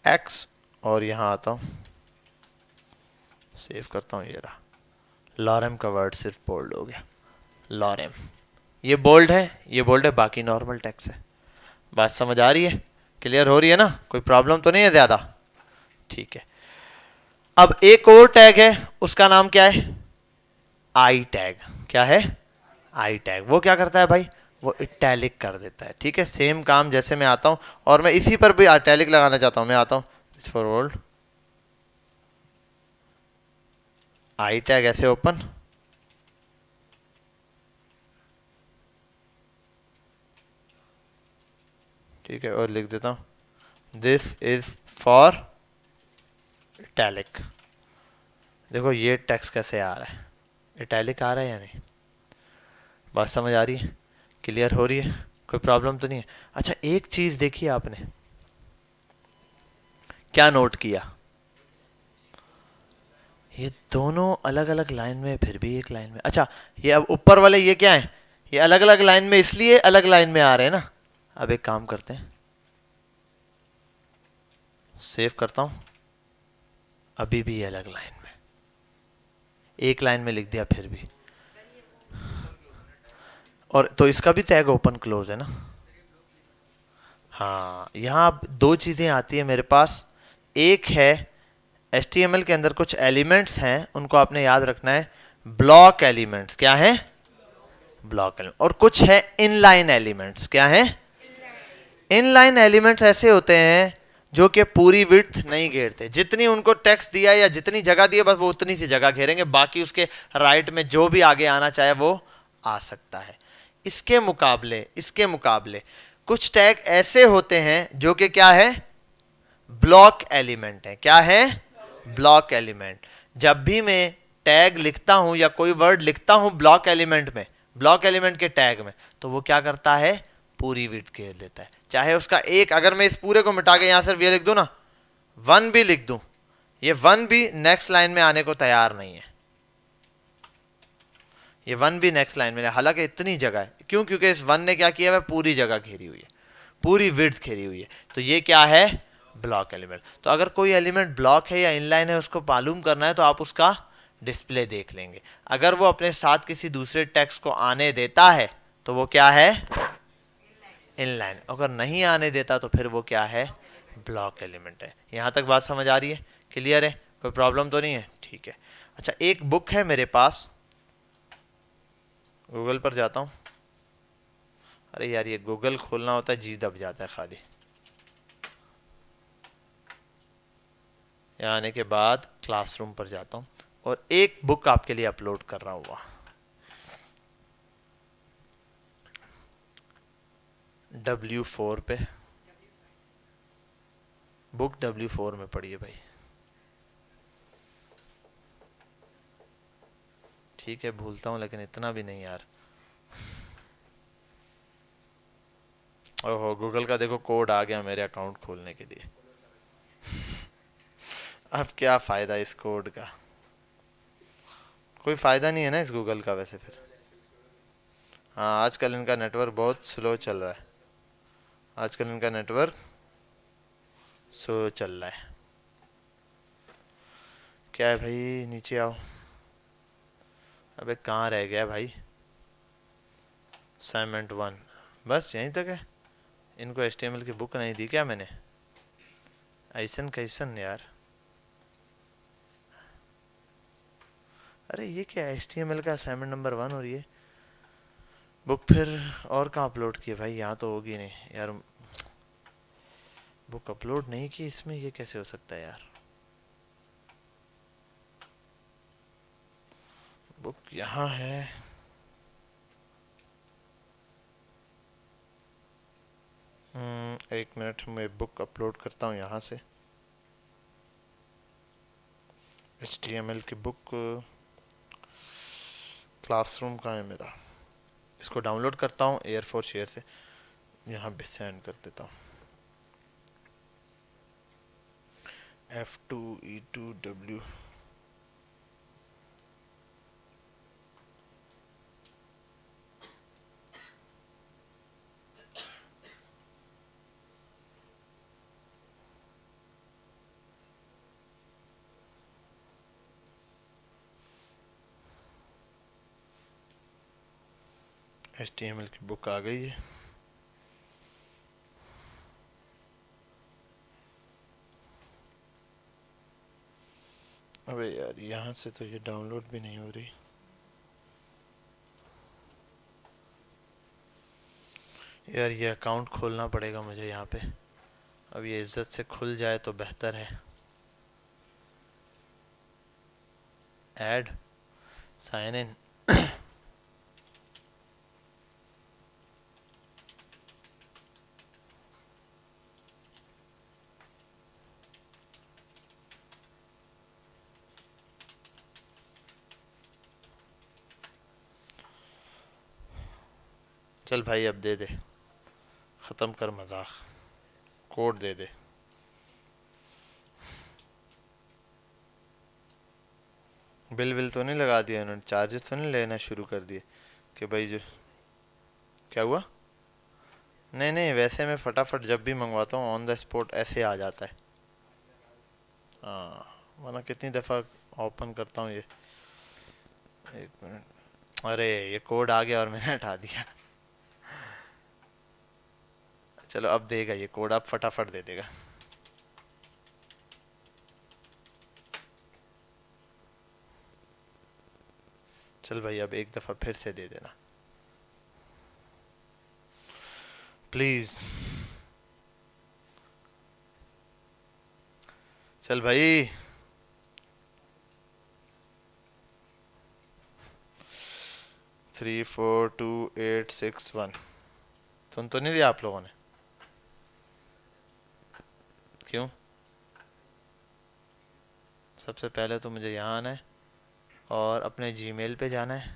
एक्स, और यहां आता हूं, सेव करता हूं, ये रहा, लॉरेम का वर्ड सिर्फ बोल्ड हो गया, लॉरेम। ये बोल्ड है, ये बोल्ड है, बाकी नॉर्मल टेक्स्ट है। बात समझ आ रही है, क्लियर हो रही है ना, कोई प्रॉब्लम तो नहीं है ज्यादा? ठीक है। अब एक और टैग है, उसका नाम क्या है, आई टैग। क्या है? I tag. वो क्या करता है भाई, वो इटैलिक कर देता है। ठीक है, सेम काम, जैसे मैं आता हूं और मैं इसी पर भी इटैलिक लगाना चाहता हूं, मैं आता हूं इस फॉर वर्ल्ड, आई टैग ऐसे ओपन, ठीक है, और लिख देता हूं दिस इज फॉर इटैलिक। देखो ये टेक्स्ट कैसे आ रहा है, इटैलिक आ रहा है या नहीं? बात समझ आ रही है, क्लियर हो रही है, कोई प्रॉब्लम तो नहीं है? अच्छा एक चीज देखिए, आपने क्या नोट किया, ये दोनों अलग अलग लाइन में, फिर भी एक लाइन में। अच्छा ये अब ऊपर वाले ये क्या है, ये अलग अलग लाइन में इसलिए अलग लाइन में आ रहे हैं ना। अब एक काम करते हैं, सेव करता हूं, अभी भी अलग लाइन में, एक लाइन में लिख दिया फिर भी, और तो इसका भी टैग ओपन क्लोज है ना। हाँ, यहां दो चीजें आती है मेरे पास, एक है HTML के अंदर कुछ एलिमेंट्स हैं, उनको आपने याद रखना है, ब्लॉक एलिमेंट्स। क्या है? Block element. और कुछ है इनलाइन एलिमेंट्स। क्या है? इनलाइन एलिमेंट्स ऐसे होते हैं जो कि पूरी विड्थ नहीं घेरते, जितनी उनको टेक्स्ट दिया या जितनी जगह दी है बस वो उतनी सी जगह घेरेंगे, बाकी उसके राइट में जो भी आगे आना चाहे वो आ सकता है। इसके मुकाबले कुछ टैग ऐसे होते हैं जो कि क्या है, ब्लॉक एलिमेंट है। क्या है? Block element. जब भी मैं टैग लिखता हूं या कोई वर्ड लिखता हूं ब्लॉक एलिमेंट में, ब्लॉक एलिमेंट के टैग में, तो वो क्या करता है, पूरी विड्थ घेर लेता है। चाहे उसका एक, अगर मैं इस पूरे को मिटा के यहां सिर्फ ये लिख दूं ना, वन भी लिख दूं, ये वन भी नेक्स्ट लाइन में आने को तैयार नहीं है, ये वन भी नेक्स्ट लाइन में, हालांकि इतनी जगह है। क्यों? क्योंकि इस वन ने क्या किया है, पूरी जगह घेरी हुई है, पूरी विड्थ घेरी हुई है। तो ये क्या है, ब्लॉक एलिमेंट। तो अगर कोई एलिमेंट ब्लॉक है या इनलाइन है उसको मालूम करना है तो आप उसका डिस्प्ले देख लेंगे। अगर वो अपने साथ किसी दूसरे टेक्स्ट को आने देता है तो वो क्या है, इनलाइन। अगर नहीं आने देता तो फिर वो क्या है, ब्लॉक एलिमेंट है। यहां तक बात समझ आ रही है, क्लियर है, कोई प्रॉब्लम तो नहीं है, ठीक है। अच्छा, एक बुक है मेरे पास, गूगल पर जाता हूं। अरे यार ये गूगल खोलना होता है जी दब जाता है खाली। यहाँ आने के बाद क्लासरूम पर जाता हूँ और एक बुक आपके लिए अपलोड कर रहा हुआ, W4 पे। बुक W4 में पड़ी है भाई। ठीक है भूलता हूँ लेकिन इतना भी नहीं यार। ओहो, गूगल का देखो कोड आ गया मेरे अकाउंट खोलने के लिए। अब क्या फायदा इस कोड का, कोई फायदा नहीं है ना इस गूगल का वैसे फिर। हाँ आजकल इनका नेटवर्क बहुत स्लो चल रहा है, आजकल इनका नेटवर्क स्लो चल रहा है। क्या है भाई, नीचे आओ। अबे कहाँ रह गया भाई, असाइनमेंट 1 बस यहीं तक है। इनको HTML की बुक नहीं दी क्या मैंने, ऐसन कैसन यार। अरे ये क्या HTML का असाइनमेंट नंबर 1 और ये बुक फिर और कहाँ अपलोड की है भाई, यहाँ तो होगी नहीं यार। बुक अपलोड नहीं की इसमें, ये कैसे हो सकता है यार। बुक यहाँ है, एक मिनट मैं बुक अपलोड करता हूँ यहाँ से। HTML की बुक क्लासरूम का है मेरा, इसको डाउनलोड करता हूँ एयरफोर्स शेयर से, यहाँ पे सेंड कर देता हूँ। F2E2W। HTML की बुक आ गई है। अबे यार यहाँ से तो ये डाउनलोड भी नहीं हो रही यार, ये अकाउंट खोलना पड़ेगा मुझे यहाँ पे। अब ये इज्जत से खुल जाए तो बेहतर है। Add sign in. चल भाई अब दे दे, ख़त्म कर मजाक, कोड दे दे। बिल बिल तो नहीं लगा दिया इन्होंने, चार्जेस तो नहीं लेना शुरू कर दिए कि भाई जो। क्या हुआ, नहीं नहीं वैसे मैं फटाफट जब भी मंगवाता हूँ ऑन द स्पॉट ऐसे आ जाता है। हाँ वरना कितनी दफ़ा ओपन करता हूँ ये। एक मिनट, अरे ये कोड आ गया और मैंने हटा दिया। चलो अब देगा ये कोड, अब फटाफट दे देगा। चल भाई अब एक दफ़ा फिर से दे देना प्लीज़। चल भाई, 342861। सुन तो नहीं दिया आप लोगों ने, क्यों। सबसे पहले तो मुझे यहाँ आना है और अपने जीमेल पे जाना है।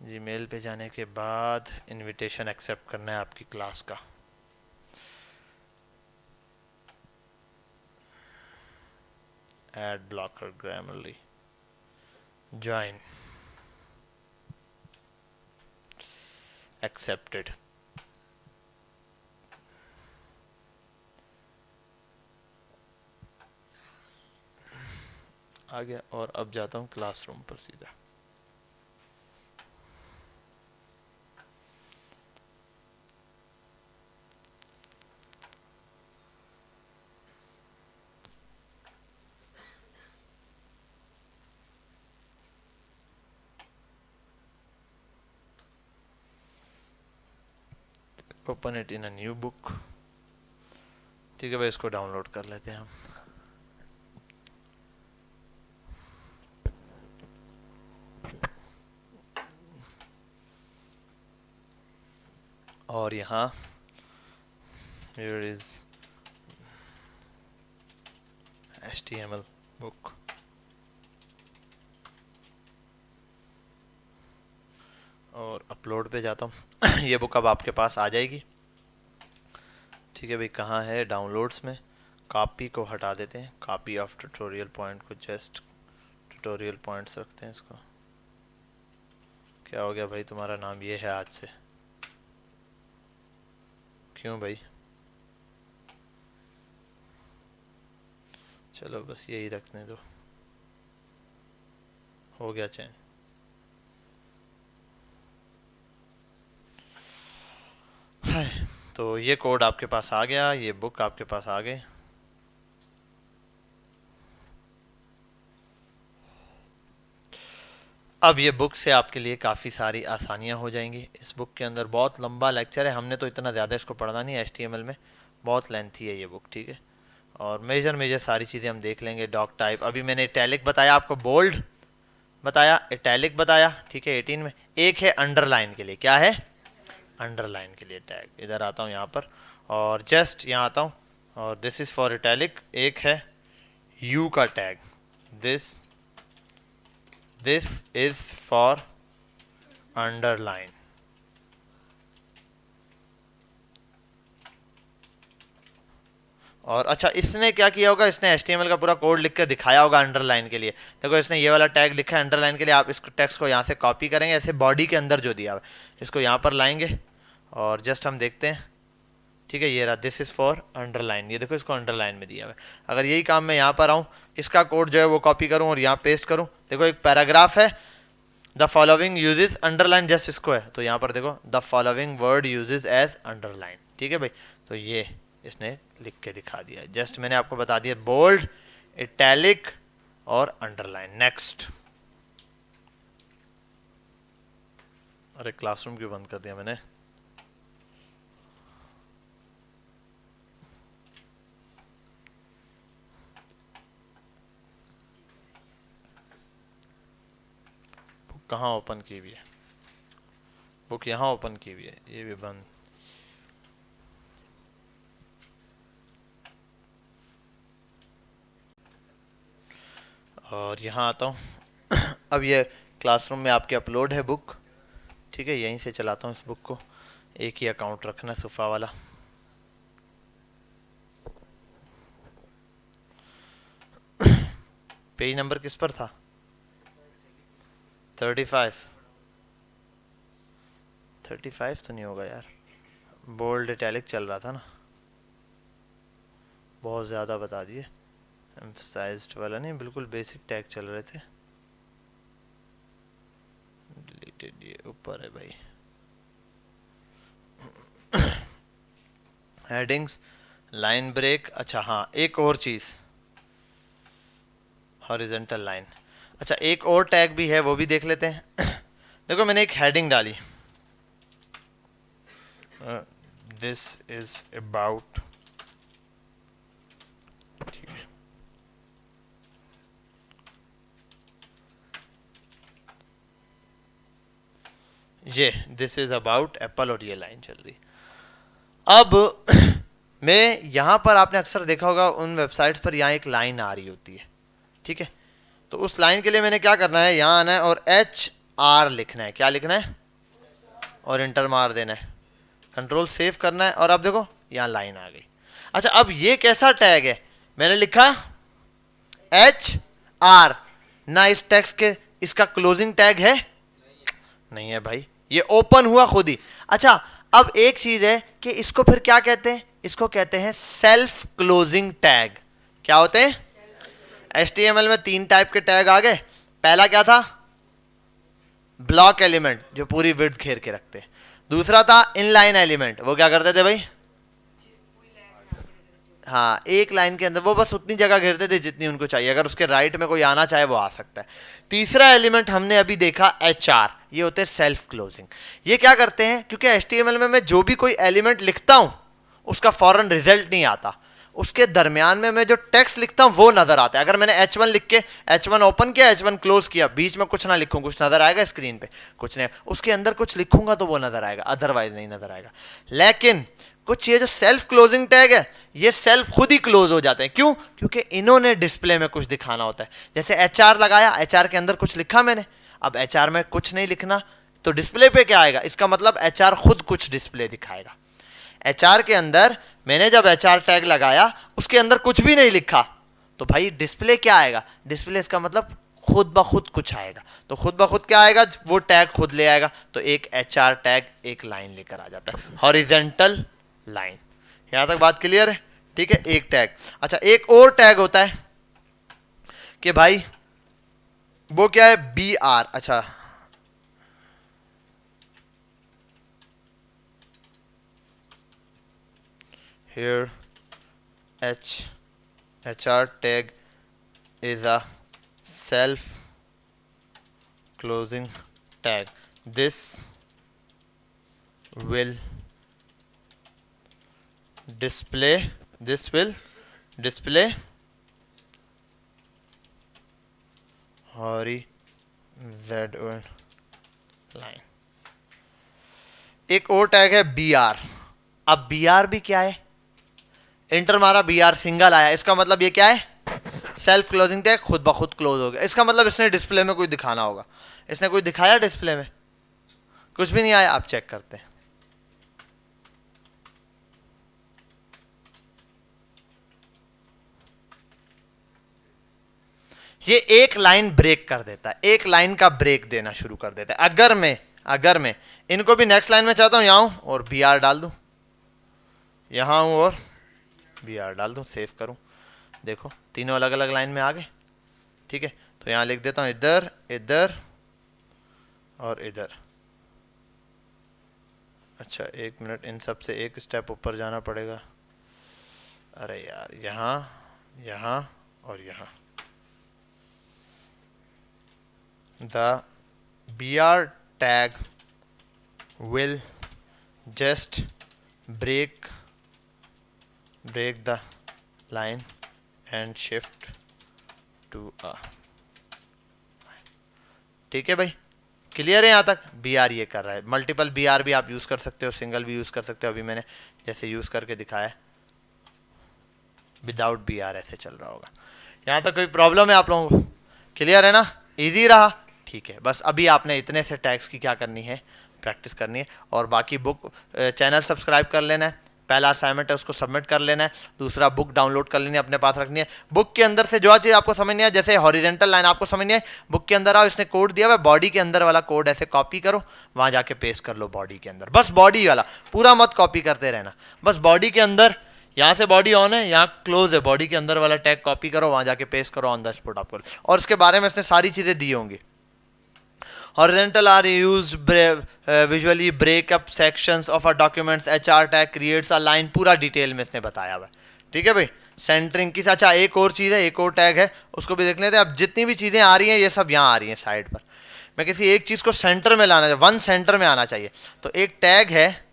जीमेल पे जाने के बाद इनविटेशन एक्सेप्ट करना है आपकी क्लास का। Ad blocker Grammarly, join, accepted. आ गया। और अब जाता हूँ क्लासरूम पर सीधा। Open it in a new book. ठीक है भाई, इसको डाउनलोड कर लेते हैं हम। और यहाँ here is HTML book। और अपलोड पे जाता हूँ। ये बुक अब आपके पास आ जाएगी। ठीक है भाई, कहाँ है? डाउनलोड्स में। कॉपी को हटा देते हैं, कॉपी ऑफ ट्यूटोरियल पॉइंट को जस्ट ट्यूटोरियल पॉइंट्स रखते हैं इसको। क्या हो गया भाई, तुम्हारा नाम ये है आज से? क्यों भाई? चलो बस यही रखने दो, हो गया चैन। तो ये कोड आपके पास आ गया, ये बुक आपके पास आ गई। अब ये बुक से आपके लिए काफ़ी सारी आसानियां हो जाएंगी। इस बुक के अंदर बहुत लंबा लेक्चर है, हमने तो इतना ज़्यादा इसको पढ़ना नहीं है। HTML में बहुत लेंथी है ये बुक, ठीक है। और मेजर सारी चीज़ें हम देख लेंगे। डॉक टाइप, अभी मैंने इटैलिक बताया आपको, बोल्ड बताया, इटैलिक बताया, ठीक है। 18 में एक है अंडरलाइन के लिए, क्या है? अंडरलाइन के लिए टैग। इधर आता हूँ यहाँ पर और जस्ट यहाँ आता हूँ और दिस इज़ फॉर इटैलिक। एक है यू का tag, this is for underline. और अच्छा, इसने क्या किया होगा, इसने HTML का पूरा कोड लिख कर दिखाया होगा अंडरलाइन के लिए। देखो इसने ये वाला टैग लिखा है अंडरलाइन के लिए। आप इसको टेक्स्ट को यहाँ से कॉपी करेंगे, ऐसे बॉडी के अंदर जो दिया हुआ है इसको यहाँ पर लाएंगे और जस्ट हम देखते हैं। ठीक है, ये रहा, दिस इज़ फॉर अंडरलाइन। ये देखो इसको अंडरलाइन में दिया हुआ है। अगर यही काम मैं यहाँ पर आऊँ, इसका कोड जो है वो कॉपी करूँ और यहाँ पेस्ट करूँ, देखो एक पैराग्राफ है, the following uses underline, just इसको है तो यहाँ पर देखो the following word uses as underline. ठीक है भाई, तो ये इसने लिख के दिखा दिया। जस्ट मैंने आपको बता दिया बोल्ड, इटैलिक और अंडरलाइन। नेक्स्ट। अरे क्लासरूम क्यों बंद कर दिया मैंने? बुक कहाँ ओपन की हुई है? बुक यहाँ ओपन की हुई है, ये भी बंद। और यहाँ आता हूँ। अब ये क्लासरूम में आपके अपलोड है बुक, ठीक है। यहीं से चलाता हूँ इस बुक को। एक ही अकाउंट रखना, सुफा वाला। पेज नंबर किस पर था? 35 तो नहीं होगा यार, बोल्ड इटैलिक चल रहा था ना, बहुत ज़्यादा बता दिए। एम्फसाइज्ड वाला नहीं, बिल्कुल बेसिक टैग चल रहे थे। डिलीटेड, ये ऊपर है भाई। Headings, line break. अच्छा हाँ, एक और चीज़, हॉरिजॉन्टल लाइन। अच्छा, एक और टैग भी है, वो भी देख लेते हैं। देखो मैंने एक हेडिंग डाली, दिस इज अबाउट, ठीक है। ये दिस इज अबाउट एप्पल और ये लाइन चल रही। अब मैं यहाँ पर, आपने अक्सर देखा होगा उन वेबसाइट्स पर, यहाँ एक लाइन आ रही होती है, ठीक है। तो उस लाइन के लिए मैंने क्या करना है, यहाँ आना है और HR लिखना है। क्या लिखना है? और इंटर मार देना है, कंट्रोल सेव करना है। और अब देखो यहाँ लाइन आ गई। अच्छा, अब ये कैसा टैग है? मैंने लिखा HR ना, इस टेक्स्ट के इसका क्लोजिंग टैग है? नहीं है भाई, ये ओपन हुआ खुद ही। अच्छा, अब एक चीज है कि इसको फिर क्या कहते हैं? इसको कहते हैं सेल्फ क्लोजिंग टैग। क्या होते हैं? HTML में 3 टाइप के टैग आ गए। पहला क्या था? ब्लॉक एलिमेंट, जो पूरी विड्थ घेर के रखते हैं। दूसरा था इनलाइन एलिमेंट, वो क्या करते थे भाई? हाँ, एक लाइन के अंदर वो बस उतनी जगह घेरते थे जितनी उनको चाहिए, अगर उसके राइट में कोई आना चाहे वो आ सकता है। तीसरा एलिमेंट हमने अभी देखा HR, ये होते हैं सेल्फ क्लोजिंग। ये क्या करते हैं, क्योंकि HTML में मैं जो भी कोई एलिमेंट लिखता हूं उसका फौरन रिजल्ट नहीं आता, उसके दरमियान में मैं जो टेक्स्ट लिखता हूं वो नजर आता है। अगर मैंने H1 लिख के H1 ओपन किया, H1 क्लोज किया, बीच में कुछ ना लिखूं, कुछ नजर आएगा स्क्रीन पे? कुछ नहीं। उसके अंदर कुछ लिखूंगा तो वो नजर आएगा, अदरवाइज नहीं नजर आएगा। लेकिन कुछ ये जो सेल्फ क्लोजिंग टैग है, ये सेल्फ खुद ही क्लोज हो जाते हैं। क्यों? क्योंकि इन्होंने डिस्प्ले में कुछ दिखाना होता है। जैसे HR लगाया, HR के अंदर कुछ लिखा मैंने, अब HR में कुछ नहीं लिखना तो डिस्प्ले पे क्या आएगा? इसका मतलब HR खुद कुछ डिस्प्ले दिखाएगा। HR के अंदर मैंने जब HR टैग लगाया, उसके अंदर कुछ भी नहीं लिखा, तो भाई डिस्प्ले क्या आएगा? डिस्प्ले इसका मतलब खुद ब खुद कुछ आएगा। तो खुद ब खुद क्या आएगा? वो टैग खुद ले आएगा। तो एक HR टैग एक लाइन लेकर आ जाता है, हॉरिजेंटल लाइन। यहां तक बात क्लियर है? ठीक है, एक टैग। अच्छा, एक और टैग होता है कि भाई वो क्या है? BR। अच्छा, here HR tag is a self closing tag. This will display horizontal line. एक और टैग है BR। अब BR भी क्या है? इंटर मारा, BR सिंगल आया, इसका मतलब ये क्या है? सेल्फ क्लोजिंग टैग, खुद ब खुद क्लोज हो गया। इसका मतलब इसने डिस्प्ले में कोई दिखाना होगा। इसने कोई दिखाया डिस्प्ले में? कुछ भी नहीं आया। आप चेक करते हैं, ये एक लाइन ब्रेक कर देता है, एक लाइन का ब्रेक देना शुरू कर देता है। अगर मैं इनको भी नेक्स्ट लाइन में चाहता हूं, यहां हूं और BR डाल दूं, यहां हूं और BR डाल दूं, सेव करूं, देखो तीनों अलग अलग लाइन में आ गए। ठीक है, तो यहां लिख देता हूं इधर, इधर और इधर। अच्छा, एक मिनट, इन सब से एक स्टेप ऊपर जाना पड़ेगा। अरे यार, यहां, यहां और यहां। The BR tag will just break the line and shift to a। ठीक है भाई, क्लियर है यहाँ तक? BR ये कर रहा है। मल्टीपल BR भी आप यूज कर सकते हो, सिंगल भी यूज कर सकते हो। अभी मैंने जैसे यूज करके दिखाया, विदाउट BR ऐसे चल रहा होगा। यहाँ तक कोई प्रॉब्लम है आप लोगों को? क्लियर है ना? इजी रहा? ठीक है, बस अभी आपने इतने से टैग्स की क्या करनी है? प्रैक्टिस करनी है। और बाकी बुक चैनल सब्सक्राइब कर लेना है, पहला असाइनमेंट है उसको सबमिट कर लेना है। दूसरा, बुक डाउनलोड कर लेनी है, अपने पास रखनी है। बुक के अंदर से जो चीज़ आपको समझ नहीं है, जैसे हॉरिजेंटल लाइन आपको समझ नहीं है, बुक के अंदर आओ, इसने कोड दिया हुआ है, बॉडी के अंदर वाला कोड ऐसे कॉपी करो, वहां जाके पेस्ट कर लो बॉडी के अंदर। बस बॉडी वाला पूरा मत कॉपी करते रहना, बस बॉडी के अंदर, यहाँ से बॉडी ऑन है, यहाँ क्लोज है, बॉडी के अंदर वाला टैग कॉपी करो, वहां जाके पेस्ट करो, ऑन द स्पॉट आपको। और इसके बारे में इसने सारी चीजें दी होंगी। Horizontal are used visually break up sections of a documents। HR tag creates a line, पूरा डिटेल में इसने बताया हुआ है। ठीक है भाई, सेंटरिंग की। अच्छा, एक और चीज़ है, एक और टैग है, उसको भी देख लेते हैं। अब जितनी भी चीज़ें आ रही हैं ये सब यहाँ आ रही हैं साइड पर। मैं किसी एक चीज़ को सेंटर में लाना चाहिए, वन सेंटर में आना चाहिए, तो एक टैग है,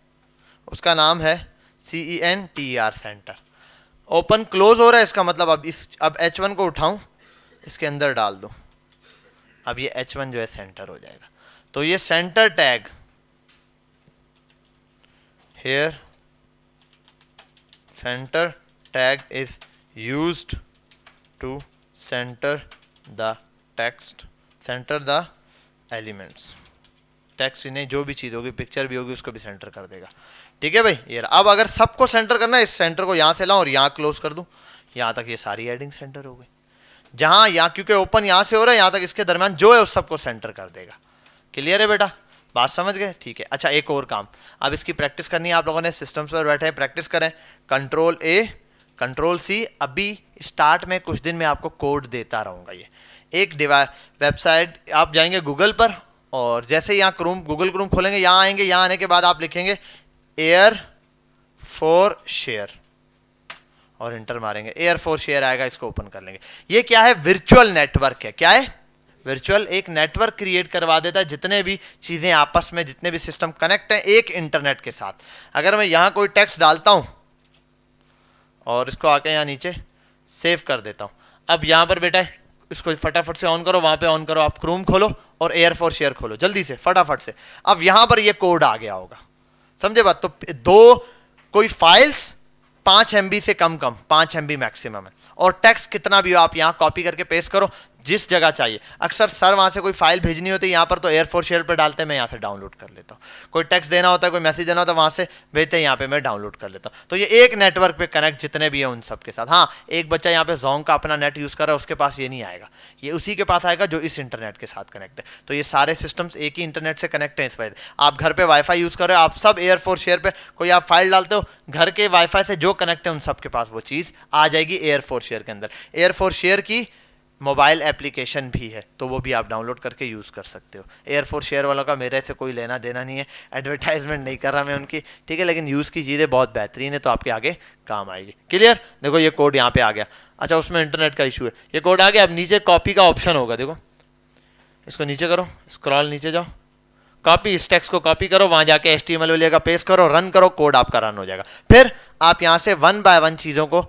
उसका नाम है CENTER, सेंटर। ओपन क्लोज हो रहा है, इसका मतलब अब H1 को उठाऊं, इसके अंदर डाल दूं, अब ये H1 जो है सेंटर हो जाएगा। तो ये center tag, here center tag is used to center the text, center the elements. Text नहीं, जो भी चीज होगी, पिक्चर भी होगी, उसको भी सेंटर कर देगा। ठीक है भाई, ये अब अगर सबको सेंटर करना है, इस सेंटर को यहां से लाऊं और यहां क्लोज कर दूं, यहां तक ये सारी हेडिंग सेंटर हो गई। जहां यहाँ, क्योंकि ओपन यहां से हो रहा है, यहां तक इसके दरमियान जो है उस सबको सेंटर कर देगा। क्लियर है बेटा? बात समझ गए? ठीक है। अच्छा, एक और काम, अब इसकी प्रैक्टिस करनी है आप लोगों ने, सिस्टम्स पर बैठे हैं, प्रैक्टिस करें। Ctrl+A कंट्रोल सी, अभी स्टार्ट में कुछ दिन में आपको कोड देता रहूंगा। ये एक वेबसाइट, आप जाएंगे गूगल पर और जैसे ही यहाँ गूगल क्रोम खोलेंगे, यहाँ आएंगे, यहाँ आने के बाद आप लिखेंगे एयर फॉर शेयर और इंटर मारेंगे, एयर फॉर शेयर आएगा, इसको ओपन कर लेंगे। ये क्या है? वर्चुअल नेटवर्क है। क्या है? वर्चुअल एक नेटवर्क क्रिएट करवा देता है, जितने भी चीजें आपस में, जितने भी सिस्टम कनेक्ट हैं एक इंटरनेट के साथ। अगर मैं यहां कोई टेक्स्ट डालता हूं और इसको आके यहां नीचे सेव कर देता हूं, अब यहां पर बेटा इसको फटाफट से ऑन करो, वहां पे ऑन करो, आप क्रोम खोलो और एयर फॉर शेयर खोलो जल्दी से फटाफट से। अब यहां पर ये कोड आ गया होगा, समझे बात? तो दो कोई फाइल्स 5 MB से कम 5 MB मैक्सिमम है, और टेक्स्ट कितना भी हो आप यहां कॉपी करके पेस्ट करो जिस जगह चाहिए। अक्सर सर वहां से कोई फाइल भेजनी होती है, यहाँ पर तो एयर फॉर शेयर पर डालते हैं, मैं यहाँ से डाउनलोड कर लेता हूँ। कोई टेक्स्ट देना होता है, कोई मैसेज देना होता है, वहां से भेजते हैं, यहाँ पे मैं डाउनलोड कर लेता हूँ। तो ये एक नेटवर्क पे कनेक्ट जितने भी हैं उन सब के साथ। हाँ, एक बच्चा यहाँ पे जोंग का अपना नेट यूज कर रहा है, उसके पास ये नहीं आएगा, ये उसी के पास आएगा जो इस इंटरनेट के साथ कनेक्ट है। तो ये सारे सिस्टम्स एक ही इंटरनेट से कनेक्ट हैं। इस वजह आप घर पे वाईफाई यूज कर रहे हो, आप सब एयर फॉर शेयर पे कोई आप फाइल डालते हो, घर के वाईफाई से जो कनेक्ट है उन सब के पास वो चीज आ जाएगी एयर फॉर शेयर के अंदर। एयर फॉर शेयर की मोबाइल एप्लीकेशन भी है, तो वो भी आप डाउनलोड करके यूज़ कर सकते हो। एयर फॉर शेयर वालों का मेरे से कोई लेना देना नहीं है, एडवर्टाइजमेंट नहीं कर रहा मैं उनकी, ठीक है, लेकिन यूज़ की चीज़ें बहुत बेहतरीन है, तो आपके आगे काम आएगी। क्लियर? देखो ये कोड यहाँ पे आ गया। अच्छा, उसमें इंटरनेट का इशू है, ये कोड आ गया। अब नीचे कॉपी का ऑप्शन होगा, देखो इसको नीचे करो, स्क्रॉल नीचे जाओ, कॉपी, इस टेक्स्ट को कॉपी करो, वहां जाके HTML वाले का पेस्ट करो, रन करो, कोड आपका रन हो जाएगा। फिर आप यहाँ से 1 बाय 1 चीज़ों को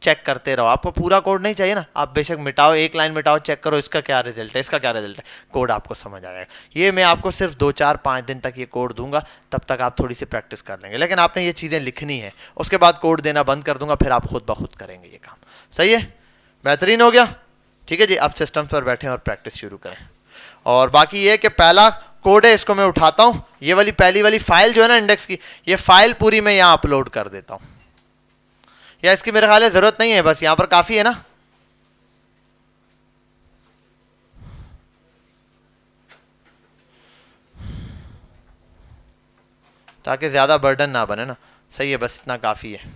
चेक करते रहो। आपको पूरा कोड नहीं चाहिए ना, आप बेशक मिटाओ, एक लाइन मिटाओ, चेक करो इसका क्या रिजल्ट है, इसका क्या रिजल्ट है, कोड आपको समझ आ जाएगा। ये मैं आपको सिर्फ 2, 4, 5 दिन तक ये कोड दूंगा, तब तक आप थोड़ी सी प्रैक्टिस कर लेंगे। लेकिन आपने ये चीज़ें लिखनी है, उसके बाद कोड देना बंद कर दूंगा, फिर आप खुद ब खुद करेंगे ये काम। सही है? बेहतरीन हो गया। ठीक है जी, अब सिस्टम्स पर बैठे और प्रैक्टिस शुरू करें। और बाकी ये कि पहला कोड है, इसको मैं उठाता हूँ, ये वाली पहली वाली फाइल जो है ना इंडेक्स की, ये फाइल पूरी मैं यहाँ अपलोड कर देता हूँ, या इसकी मेरे ख्याल है जरूरत नहीं है, बस यहां पर काफी है ना। ताकि ज्यादा बर्डन ना बने ना। सही है, बस इतना काफी है।